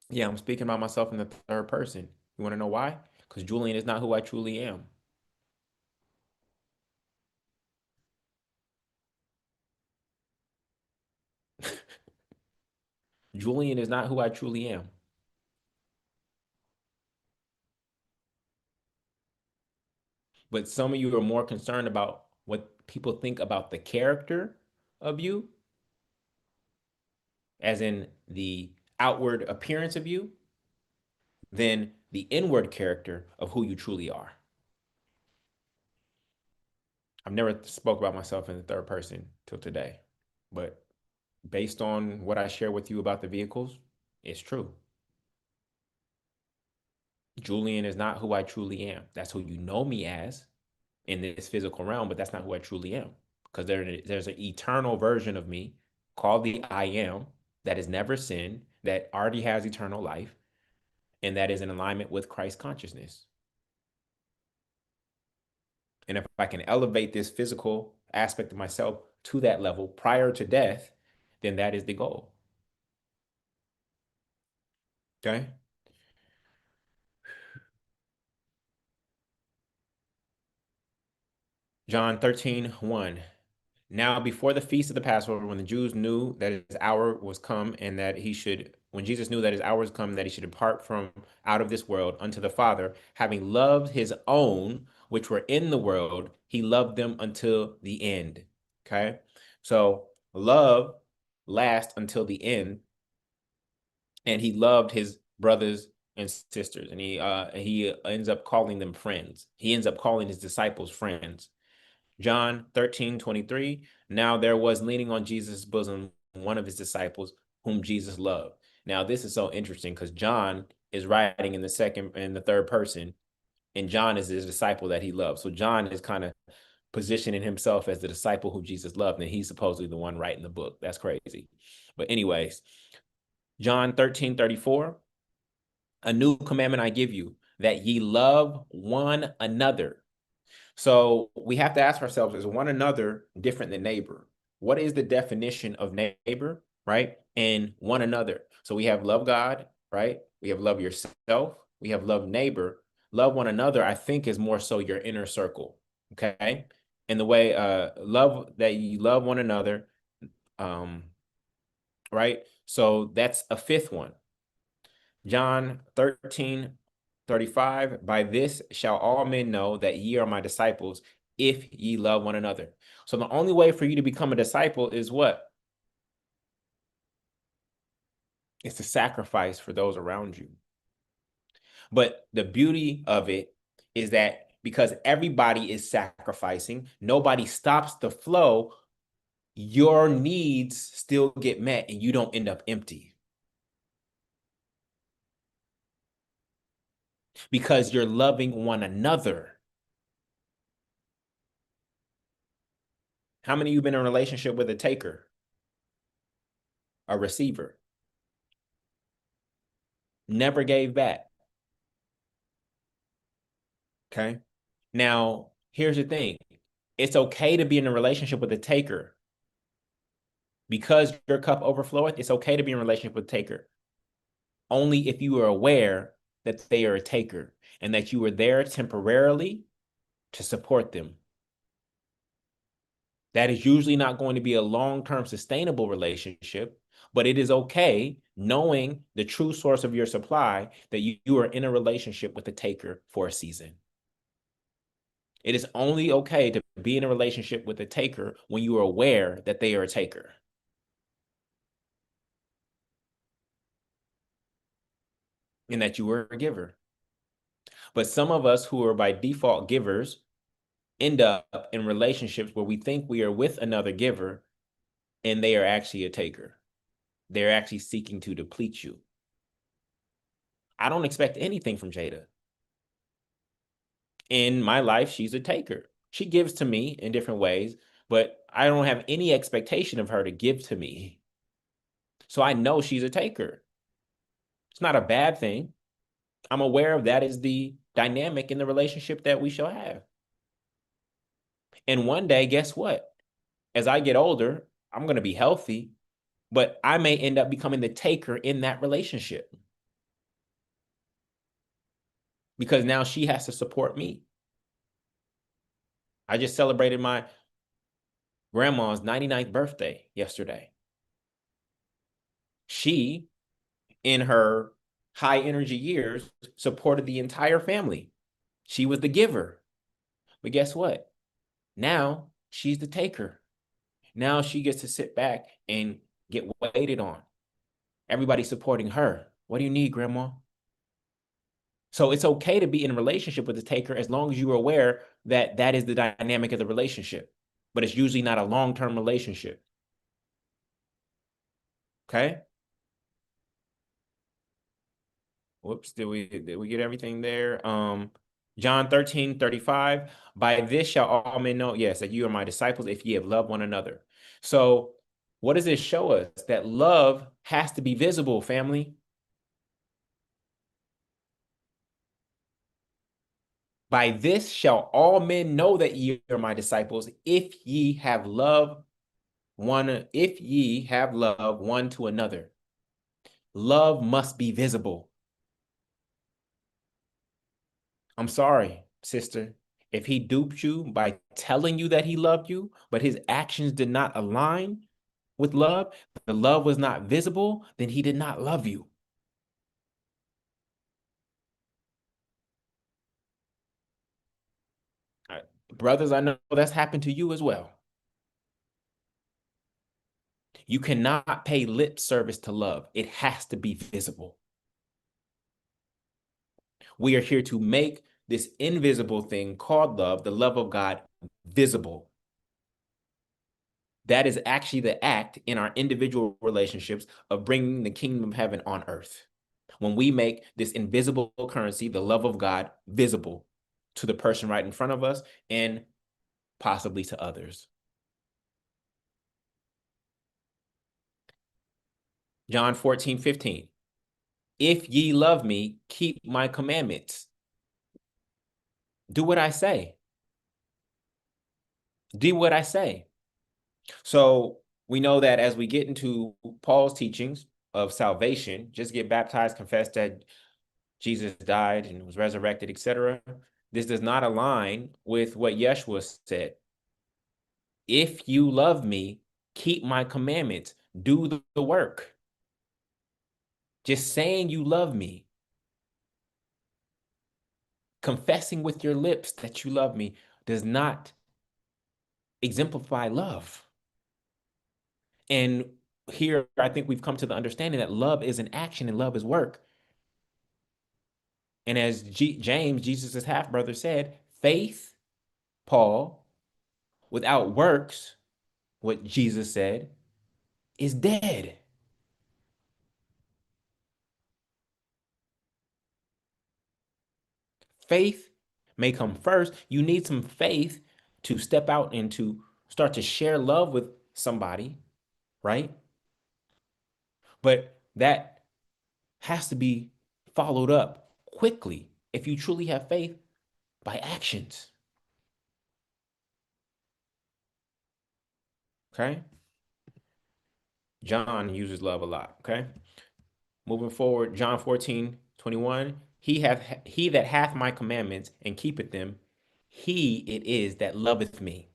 Yeah, I'm speaking about myself in the third person. You want to know why? Because Julian is not who I truly am. Julian is not who I truly am. But some of you are more concerned about what people think about the character of you, as in the outward appearance of you, than the inward character of who you truly are. I've never spoke about myself in the third person till today, but based on what I share with you about the vehicles, it's true. Julian is not who I truly am. That's who you know me as in this physical realm, but that's not who I truly am. Because there's an eternal version of me called the I am that has never sinned, that already has eternal life, and that is in alignment with Christ consciousness. And if I can elevate this physical aspect of myself to that level prior to death, then that is the goal. Okay. John 13:1. Now, before the feast of the Passover, when the Jews knew that his hour was come and that he should, when Jesus knew that his hour was come, that he should depart from out of this world unto the Father, having loved his own, which were in the world, he loved them until the end. Okay. So love lasts until the end. And he loved his brothers and sisters. And he ends up calling them friends. He ends up calling his disciples friends. John 13:23. Now there was leaning on Jesus' bosom one of his disciples whom Jesus loved. Now this is so interesting because John is writing in the third person, and John is his disciple that he loves. So John is kind of positioning himself as the disciple who Jesus loved, and he's supposedly the one writing the book. That's crazy. But anyways, John 13:34. A new commandment I give you, that ye love one another. So we have to ask ourselves, is one another different than neighbor? What is the definition of neighbor, right? And one another. So we have love God, right? We have love yourself. We have love neighbor. Love one another, I think, is more so your inner circle, okay? And the way love that you love one another, um, right? So that's a fifth one. John 13:35. By this shall all men know that ye are my disciples, if ye love one another. So the only way for you to become a disciple is what? It's to sacrifice for those around you. But the beauty of it is that because everybody is sacrificing, nobody stops the flow, your needs still get met and you don't end up empty because you're loving one another. How many of you been in a relationship with a taker, a receiver? Never gave back. Okay. Now, here's the thing. It's okay to be in a relationship with a taker. Because your cup overfloweth, it's okay to be in a relationship with a taker. Only if you are aware that they are a taker and that you are there temporarily to support them. That is usually not going to be a long-term sustainable relationship, but it is okay knowing the true source of your supply that you are in a relationship with a taker for a season. It is only okay to be in a relationship with a taker when you are aware that they are a taker. And that you are a giver. But some of us who are by default givers end up in relationships where we think we are with another giver and they are actually a taker. They're actually seeking to deplete you. I don't expect anything from Jada. In my life, she's a taker. She gives to me in different ways, but I don't have any expectation of her to give to me. So I know she's a taker. It's not a bad thing. I'm aware of that as the dynamic in the relationship that we shall have. And one day, guess what? As I get older, I'm going to be healthy, but I may end up becoming the taker in that relationship because now she has to support me. I just celebrated my grandma's 99th birthday yesterday. She, in her high energy years, supported the entire family. She was the giver. But guess what? Now she's the taker. Now she gets to sit back and get waited on. Everybody's supporting her. What do you need, Grandma? So it's okay to be in a relationship with the taker as long as you are aware that that is the dynamic of the relationship. But it's usually not a long-term relationship. Okay? Whoops, did we get everything there? John 13:35. By this shall all men know, yes, that you are my disciples if ye have loved one another. So what does this show us? That love has to be visible, family. By this shall all men know that ye are my disciples if ye have love one to another. Love must be visible. I'm sorry, sister. If he duped you by telling you that he loved you, but his actions did not align with love, the love was not visible, then he did not love you. Brothers, I know that's happened to you as well. You cannot pay lip service to love. It has to be visible. We are here to make this invisible thing called love, the love of God, visible. That is actually the act in our individual relationships of bringing the kingdom of heaven on earth. When we make this invisible currency, the love of God, visible to the person right in front of us and possibly to others. John 14:15. If ye love me, keep my commandments. Do what I say. Do what I say. So we know that as we get into Paul's teachings of salvation, just get baptized, confess that Jesus died and was resurrected, etc. This does not align with what Yeshua said. If you love me, keep my commandments, do the work. Just saying you love me, confessing with your lips that you love me does not exemplify love. And here, I think we've come to the understanding that love is an action and love is work. And as James, Jesus' half brother, said, faith, Paul, without works, what Jesus said, is dead. Faith may come first. You need some faith to step out and to start to share love with somebody, right? But that has to be followed up quickly if you truly have faith by actions. Okay. John uses love a lot. Okay. Moving forward, John 14:21. He that hath my commandments and keepeth them, he it is that loveth me.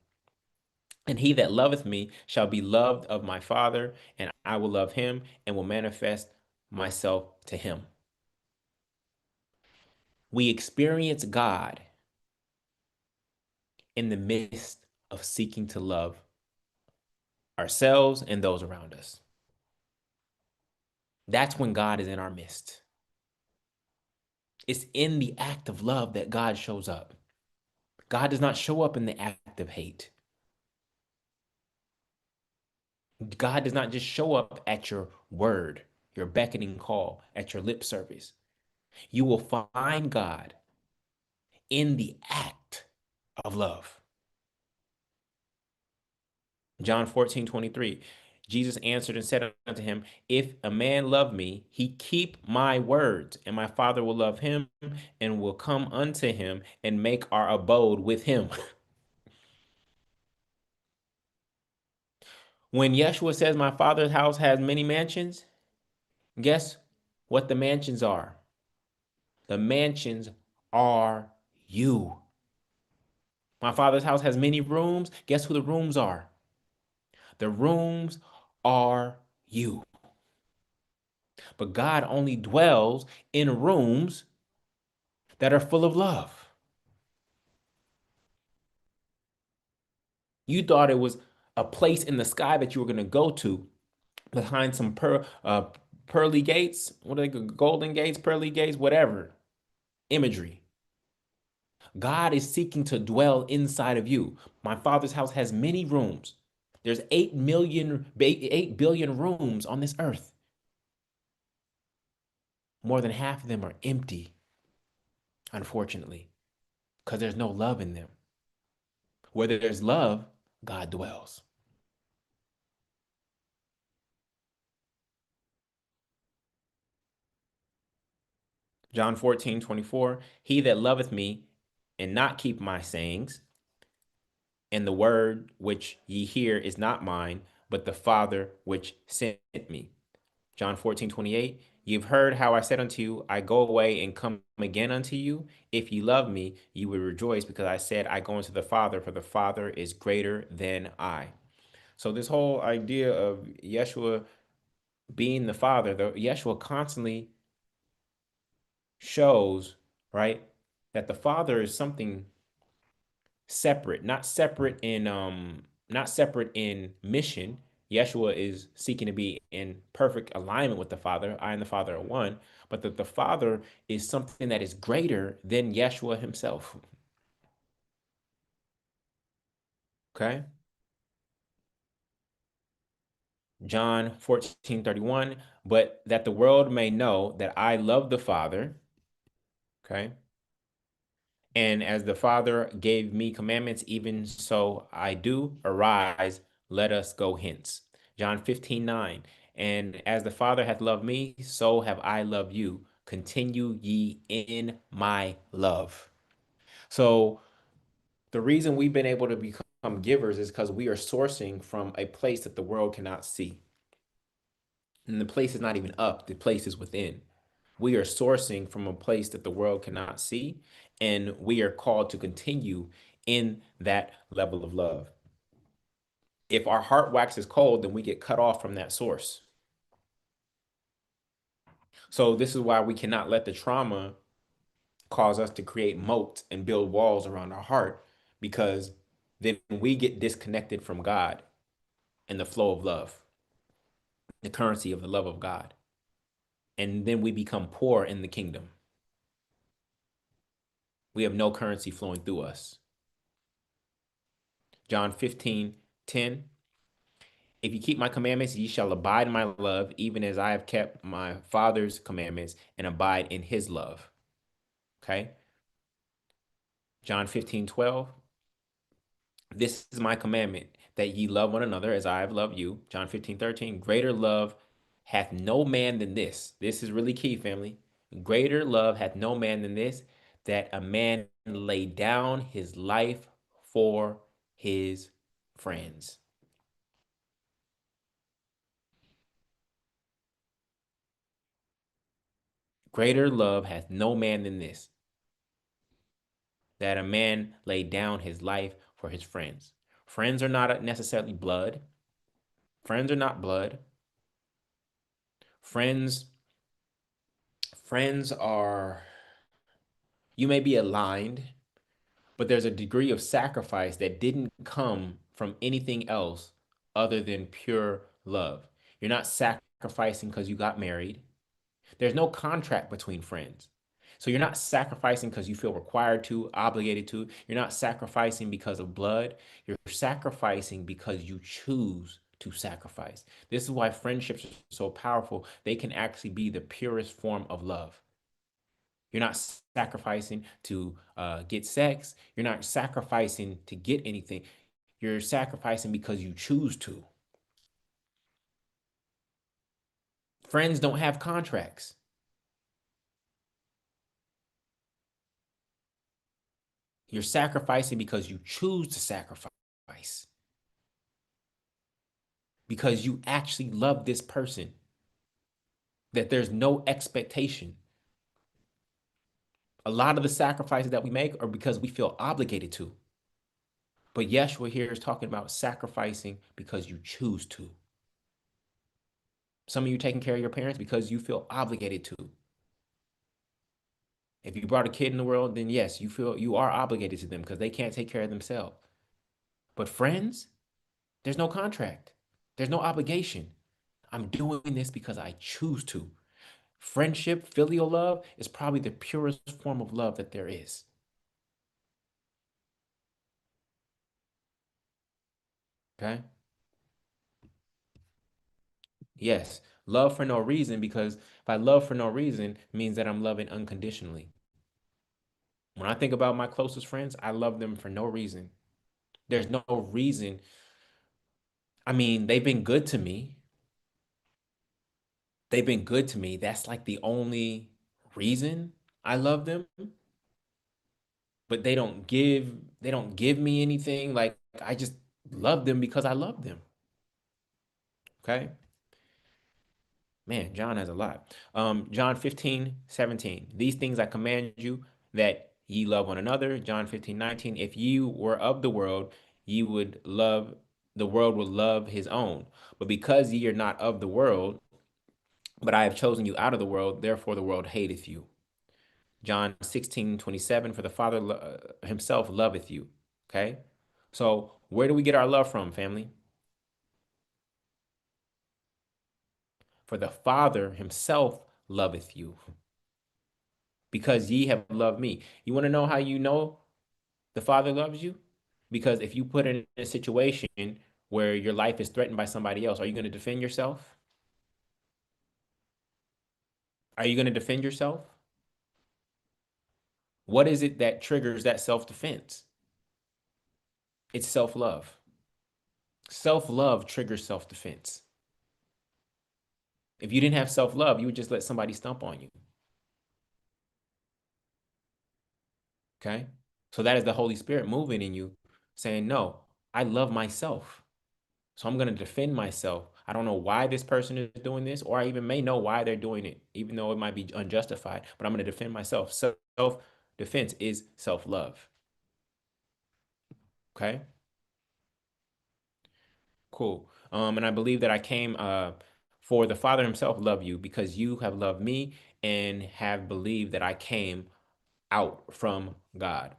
And he that loveth me shall be loved of my Father, and I will love him and will manifest myself to him. We experience God in the midst of seeking to love ourselves and those around us. That's when God is in our midst. It's in the act of love that God shows up. God does not show up in the act of hate. God does not just show up at your word, your beckoning call, at your lip service. You will find God in the act of love. John 14:23. Jesus answered and said unto him, if a man love me, he keep my words, and my Father will love him and will come unto him and make our abode with him. When Yeshua says, my Father's house has many mansions, guess what the mansions are? The mansions are you. My Father's house has many rooms. Guess who the rooms are? The rooms are you. But God only dwells in rooms that are full of love. You thought it was a place in the sky that you were going to go to behind some pearly gates. What are they? Golden gates, pearly gates, whatever. Imagery. God is seeking to dwell inside of you. My Father's house has many rooms. There's 8 billion rooms on this earth. More than half of them are empty, unfortunately, because there's no love in them. Where there's love, God dwells. John 14:24. He that loveth me and not keep my sayings, and the word which ye hear is not mine, but the Father which sent me. John 14:28. You've heard how I said unto you, I go away and come again unto you. If ye love me, you will rejoice because I said, I go unto the Father, for the Father is greater than I. So this whole idea of Yeshua being the Father, Yeshua constantly shows, right, that the Father is something separate, not separate in mission. Yeshua is seeking to be in perfect alignment with the Father. I and the Father are one, but that the Father is something that is greater than Yeshua himself. Okay? John 14:31, but that the world may know that I love the Father, okay? And as the Father gave me commandments, even so I do. Arise, let us go hence. John 15:9. And as the Father hath loved me, so have I loved you. Continue ye in my love. So the reason we've been able to become givers is because we are sourcing from a place that the world cannot see. And the place is not even up, the place is within. We are sourcing from a place that the world cannot see, and we are called to continue in that level of love. If our heart waxes cold, then we get cut off from that source. So, this is why we cannot let the trauma cause us to create moats and build walls around our heart because then we get disconnected from God and the flow of love, the currency of the love of God. And then we become poor in the kingdom. We have no currency flowing through us. John 15:10. If you keep my commandments, ye shall abide in my love, even as I have kept my Father's commandments and abide in his love. Okay. John 15:12. This is my commandment, that ye love one another as I have loved you. John 15:13. Greater love hath no man than this. This is really key, family. Greater love hath no man than this, that a man lay down his life for his friends. Greater love hath no man than this, that a man lay down his life for his friends. Friends are not necessarily blood. Friends are not blood. Friends, friends are, you may be aligned, but there's a degree of sacrifice that didn't come from anything else other than pure love. You're not sacrificing because you got married. There's no contract between friends. So you're not sacrificing because you feel required to, obligated to. You're not sacrificing because of blood. You're sacrificing because you choose to sacrifice. This is why friendships are so powerful. They can actually be the purest form of love. You're not sacrificing to get sex. You're not sacrificing to get anything. You're sacrificing because you choose to. Friends don't have contracts. You're sacrificing because you choose to sacrifice, because you actually love this person, that there's no expectation. A lot of the sacrifices that we make are because we feel obligated to. But Yeshua here is talking about sacrificing because you choose to. Some of you taking care of your parents because you feel obligated to. If you brought a kid in the world, then yes, you feel you are obligated to them because they can't take care of themselves. But friends, there's no contract. There's no obligation. I'm doing this because I choose to. Friendship, filial love is probably the purest form of love that there is. Okay? Yes, love for no reason, because if I love for no reason, it means that I'm loving unconditionally. When I think about my closest friends, I love them for no reason. There's no reason. I mean, they've been good to me. They've been good to me. That's like the only reason I love them. But they don't give me anything. Like, I just love them because I love them. Okay? Man, John has a lot. John 15:17. These things I command you, that ye love one another. John 15:19. If you were of the world, ye would love, the world would love his own. But because ye are not of the world, but I have chosen you out of the world, therefore the world hateth you. John 16:27. For the Father himself loveth you. Okay? So where do we get our love from, family? For the Father himself loveth you, because ye have loved me. You want to know how you know the Father loves you? Because if you put in a situation where your life is threatened by somebody else, are you going to defend yourself? Are you going to defend yourself? What is it that triggers that self-defense? It's self-love. Self-love triggers self-defense. If you didn't have self-love, you would just let somebody stomp on you. Okay? So that is the Holy Spirit moving in you, saying, no, I love myself. So I'm going to defend myself. I don't know why this person is doing this, or I even may know why they're doing it, even though it might be unjustified, but I'm going to defend myself. Self-defense is self-love. Okay, cool. And I believe that I came for the Father himself love you, because you have loved me and have believed that I came out from God.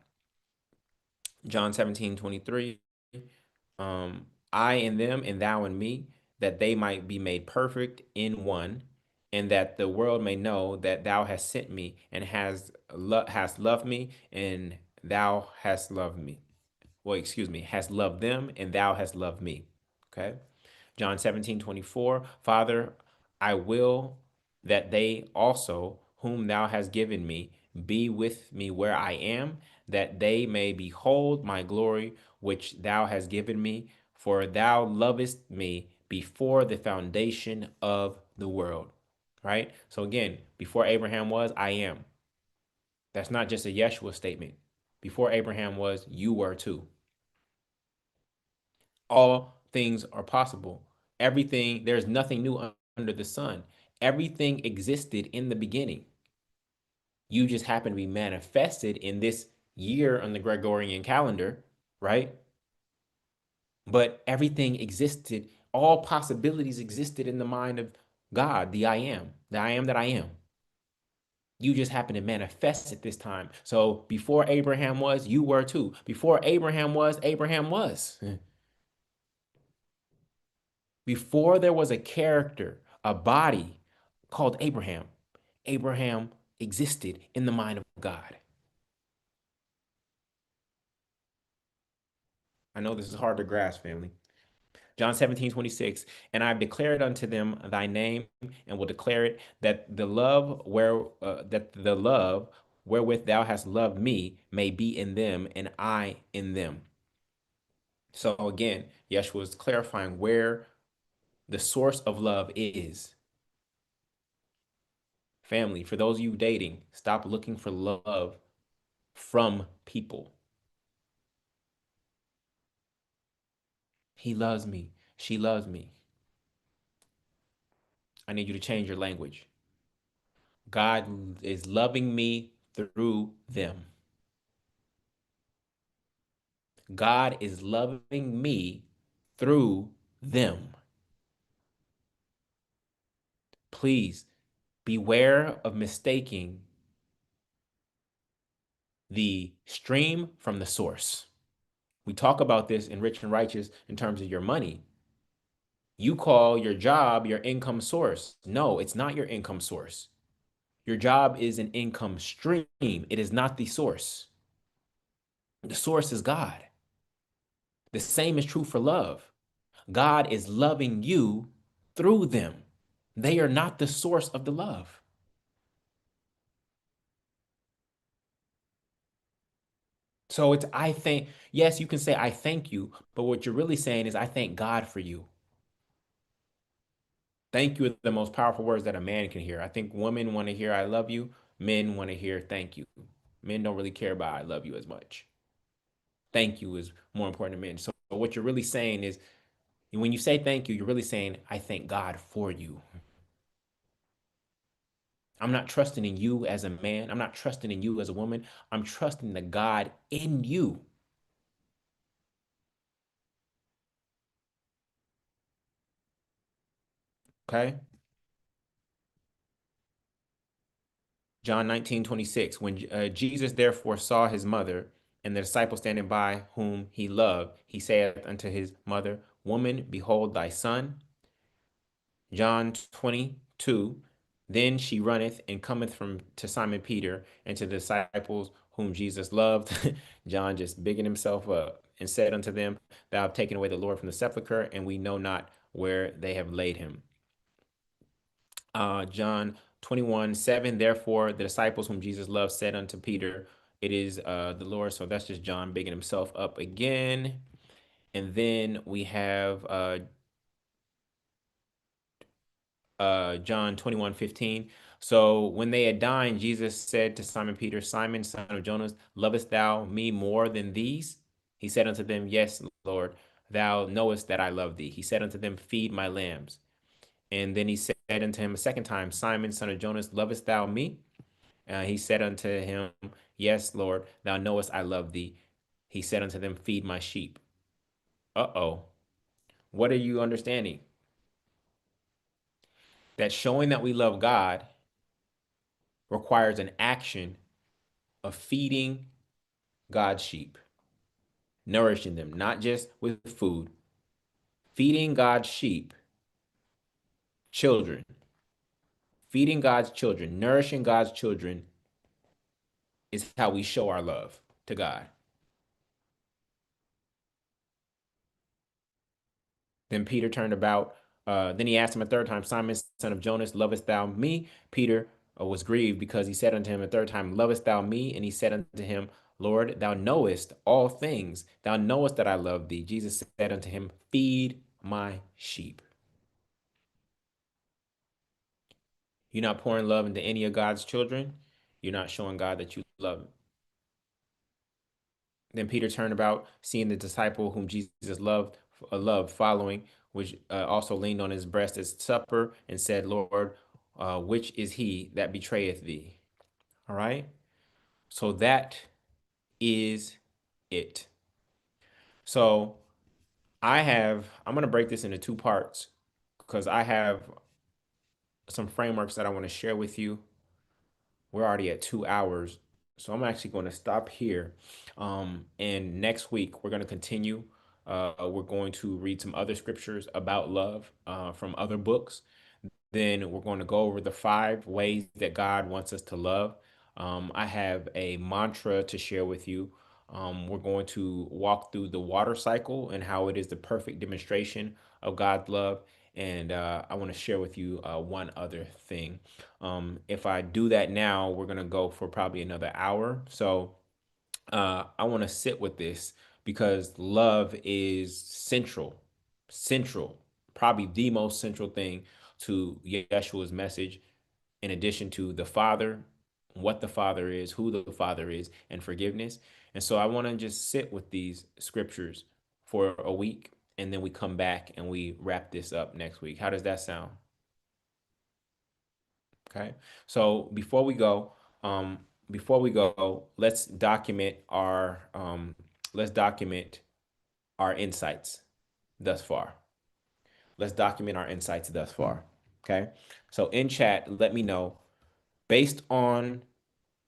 John 17:23. I in them and thou in me, that they might be made perfect in one, and that the world may know that thou hast sent me and hast loved me, and thou hast loved me. Well, excuse me, hast loved them, and thou hast loved me. Okay. John 17:24, Father, I will that they also, whom thou hast given me, be with me where I am, that they may behold my glory, which thou hast given me, for thou lovest me before the foundation of the world. Right? So again, before Abraham was, I am. That's not just a Yeshua statement. Before Abraham was, you were too. All things are possible. Everything, there's nothing new under the sun. Everything existed in the beginning. You just happen to be manifested in this year on the Gregorian calendar, right? But everything existed, all possibilities existed in the mind of God, the I am that I am. You just happen to manifest at this time. So before Abraham was, you were too. Before Abraham was, Abraham was. Before there was a character, a body called Abraham, Abraham existed in the mind of God. I know this is hard to grasp, family. John 17:26, and I've declared unto them thy name, and will declare it, that the love wherewith thou hast loved me may be in them, and I in them. So again, Yeshua is clarifying where the source of love is. Family, for those of you dating, stop looking for love from people. He loves me. She loves me. I need you to change your language. God is loving me through them. God is loving me through them. Please beware of mistaking the stream from the source. We talk about this in Rich and Righteous in terms of your money. You call your job your income source. No, it's not your income source. Your job is an income stream. It is not the source. The source is God. The same is true for love. God is loving you through them. They are not the source of the love. So it's, I think, yes, you can say, I thank you, but what you're really saying is, I thank God for you. Thank you are the most powerful words that a man can hear. I think women want to hear, I love you. Men want to hear, thank you. Men don't really care about, I love you as much. Thank you is more important to men. So what you're really saying is, when you say thank you, you're really saying, I thank God for you. I'm not trusting in you as a man. I'm not trusting in you as a woman. I'm trusting the God in you. Okay. John 19:26. When Jesus therefore saw his mother and the disciple standing by whom he loved, he saith unto his mother, Woman, behold thy son. John 22. Then she runneth and cometh from to Simon Peter and to the disciples whom Jesus loved. John just bigging himself up and said unto them, Thou have taken away the Lord from the sepulchre, and we know not where they have laid him. John 21:7. Therefore, the disciples whom Jesus loved said unto Peter, It is the Lord. So that's just John bigging himself up again. And then we have John 21:15. So when they had dined, Jesus said to Simon Peter, Simon, son of Jonas, lovest thou me more than these? He said unto them, Yes, Lord, thou knowest that I love thee. He said unto them, Feed my lambs. And then he said unto him a second time, Simon, son of Jonas, lovest thou me? He said unto him, Yes, Lord, thou knowest I love thee. He said unto them, Feed my sheep. Uh-oh. What are you understanding? That showing that we love God requires an action of feeding God's sheep. nourishing them, not just with food, feeding God's sheep, children, feeding God's children, nourishing God's children is how we show our love to God. Then Peter turned about. Then he asked him a third time, Simon, son of Jonas, lovest thou me? Peter was grieved because he said unto him a third time, lovest thou me? And he said unto him, Lord, thou knowest all things. Thou knowest that I love thee. Jesus said unto him, feed my sheep. You're not pouring love into any of God's children. You're not showing God that you love him. Then Peter turned about, seeing the disciple whom Jesus loved following, which also leaned on his breast at supper, and said, Lord, which is he that betrayeth thee? All right. So that is it. So I'm going to break this into two parts because I have some frameworks that I want to share with you. We're already at 2 hours. So I'm actually going to stop here. And next week, we're going to continue. We're going to read some other scriptures about love from other books. Then we're going to go over the 5 ways that God wants us to love. I have a mantra to share with you. We're going to walk through the water cycle and how it is the perfect demonstration of God's love. And I want to share with you one other thing. If I do that now, we're going to go for probably another hour. So I want to sit with this because love is central, probably the most central thing to Yeshua's message, in addition to the Father, what the Father is, who the Father is, and forgiveness. And so I want to just sit with these scriptures for a week, and then we come back and we wrap this up next week. How does that sound? Okay. So um, before we go, let's document our insights thus far. Let's document our insights thus far. Okay. So in chat, let me know based on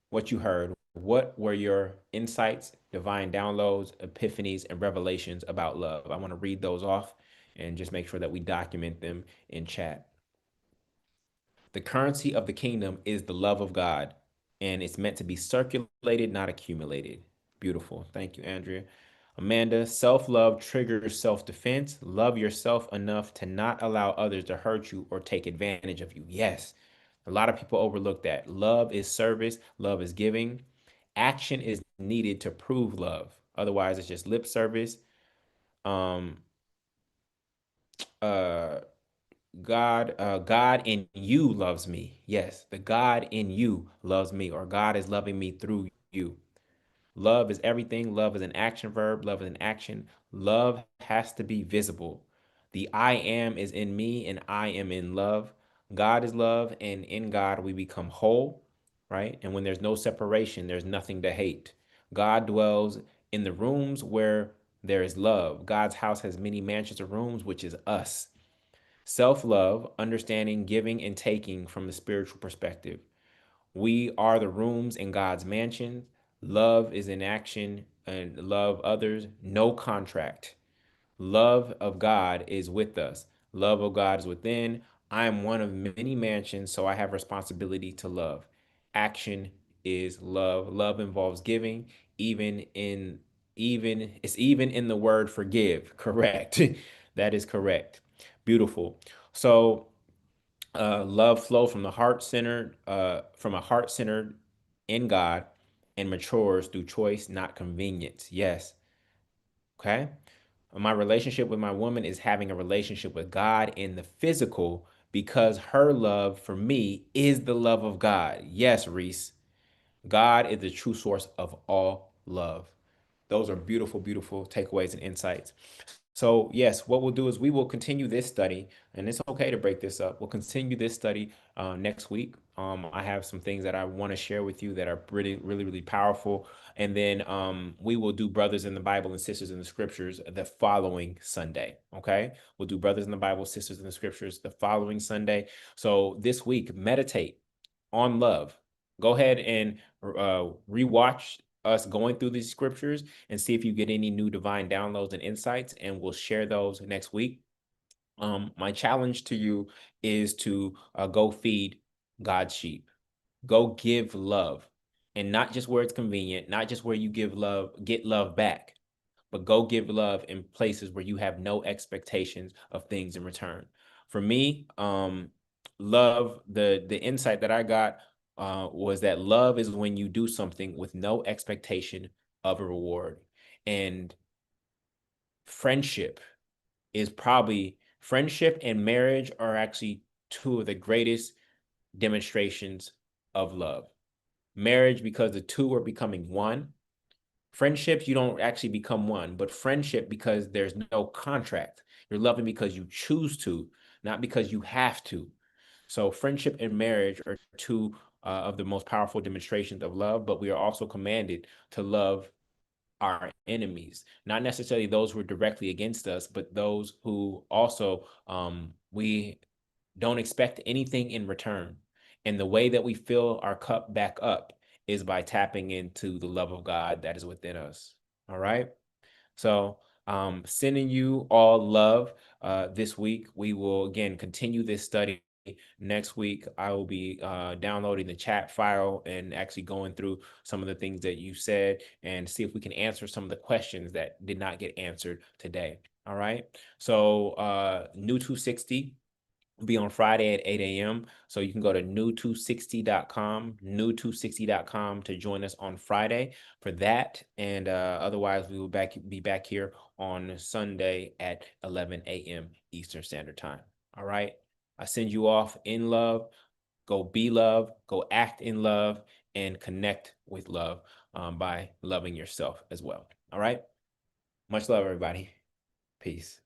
what you heard, what were your insights, divine downloads, epiphanies, and revelations about love? I want to read those off and just make sure that we document them in chat. The currency of the kingdom is the love of God, and it's meant to be circulated, not accumulated. Beautiful. Thank you, Andrea. Amanda, self love triggers self defense. Love yourself enough to not allow others to hurt you or take advantage of you. Yes, a lot of people overlook that. Love is service, love is giving. Action is needed to prove love. Otherwise, it's just lip service. Um, uh, God in you loves me. Yes, the God in you loves me, or God is loving me through you. Love is everything. Love is an action verb. Love is an action. Love has to be visible. The I am is in me, and I am in love. God is love, and in God we become whole, right? And when there's no separation, there's nothing to hate. God dwells in the rooms where there is love. God's house has many mansions of rooms, which is us. Self love, understanding, giving, and taking from the spiritual perspective. We are the rooms in God's mansion. Love is in action and love others. No contract. Love of God is with us. Love of God is within. I am one of many mansions, so I have responsibility to love. Action is love. Love involves giving, even in even in the word forgive. Correct. That is correct. Beautiful. So love flows from the heart centered, from a heart centered in God, and matures through choice, not convenience. Yes. Okay. My relationship with my woman is having a relationship with God in the physical because her love for me is the love of God. Yes, Reese. God is the true source of all love. Those are beautiful, beautiful takeaways and insights. So, yes, what we'll do is we will continue this study, and it's okay to break this up. We'll continue this study next week. I have some things that I want to share with you that are really, really, really powerful. And then we will do Brothers in the Bible and Sisters in the Scriptures the following Sunday. Okay. We'll do Brothers in the Bible, Sisters in the Scriptures the following Sunday. So, this week, meditate on love. Go ahead and rewatch us going through these scriptures and see if you get any new divine downloads and insights, and we'll share those next week. My challenge to you is to go feed God's sheep. Go give love, and not just where it's convenient, not just where you give love, get love back, but go give love in places where you have no expectations of things in return. For me, love, the insight that I got was that love is when you do something with no expectation of a reward. And friendship is probably friendship and marriage are actually two of the greatest demonstrations of love. Marriage, because the two are becoming one. Friendships, you don't actually become one, but friendship, because there's no contract. You're loving because you choose to, not because you have to. So, friendship and marriage are two of the most powerful demonstrations of love, but we are also commanded to love our enemies, not necessarily those who are directly against us, but those who also we don't expect anything in return. And the way that we fill our cup back up is by tapping into the love of God that is within us. All right. So, sending you all love this week. We will again continue this study next week. I will be downloading the chat file and actually going through some of the things that you said and see if we can answer some of the questions that did not get answered today. All right. So, new 260 will be on Friday at 8 a.m. So you can go to new260.com, new260.com to join us on Friday for that. And otherwise, we will be back here on Sunday at 11 a.m. Eastern Standard Time. All right. I send you off in love. Go be love, go act in love, and connect with love by loving yourself as well. All right. Much love, everybody. Peace.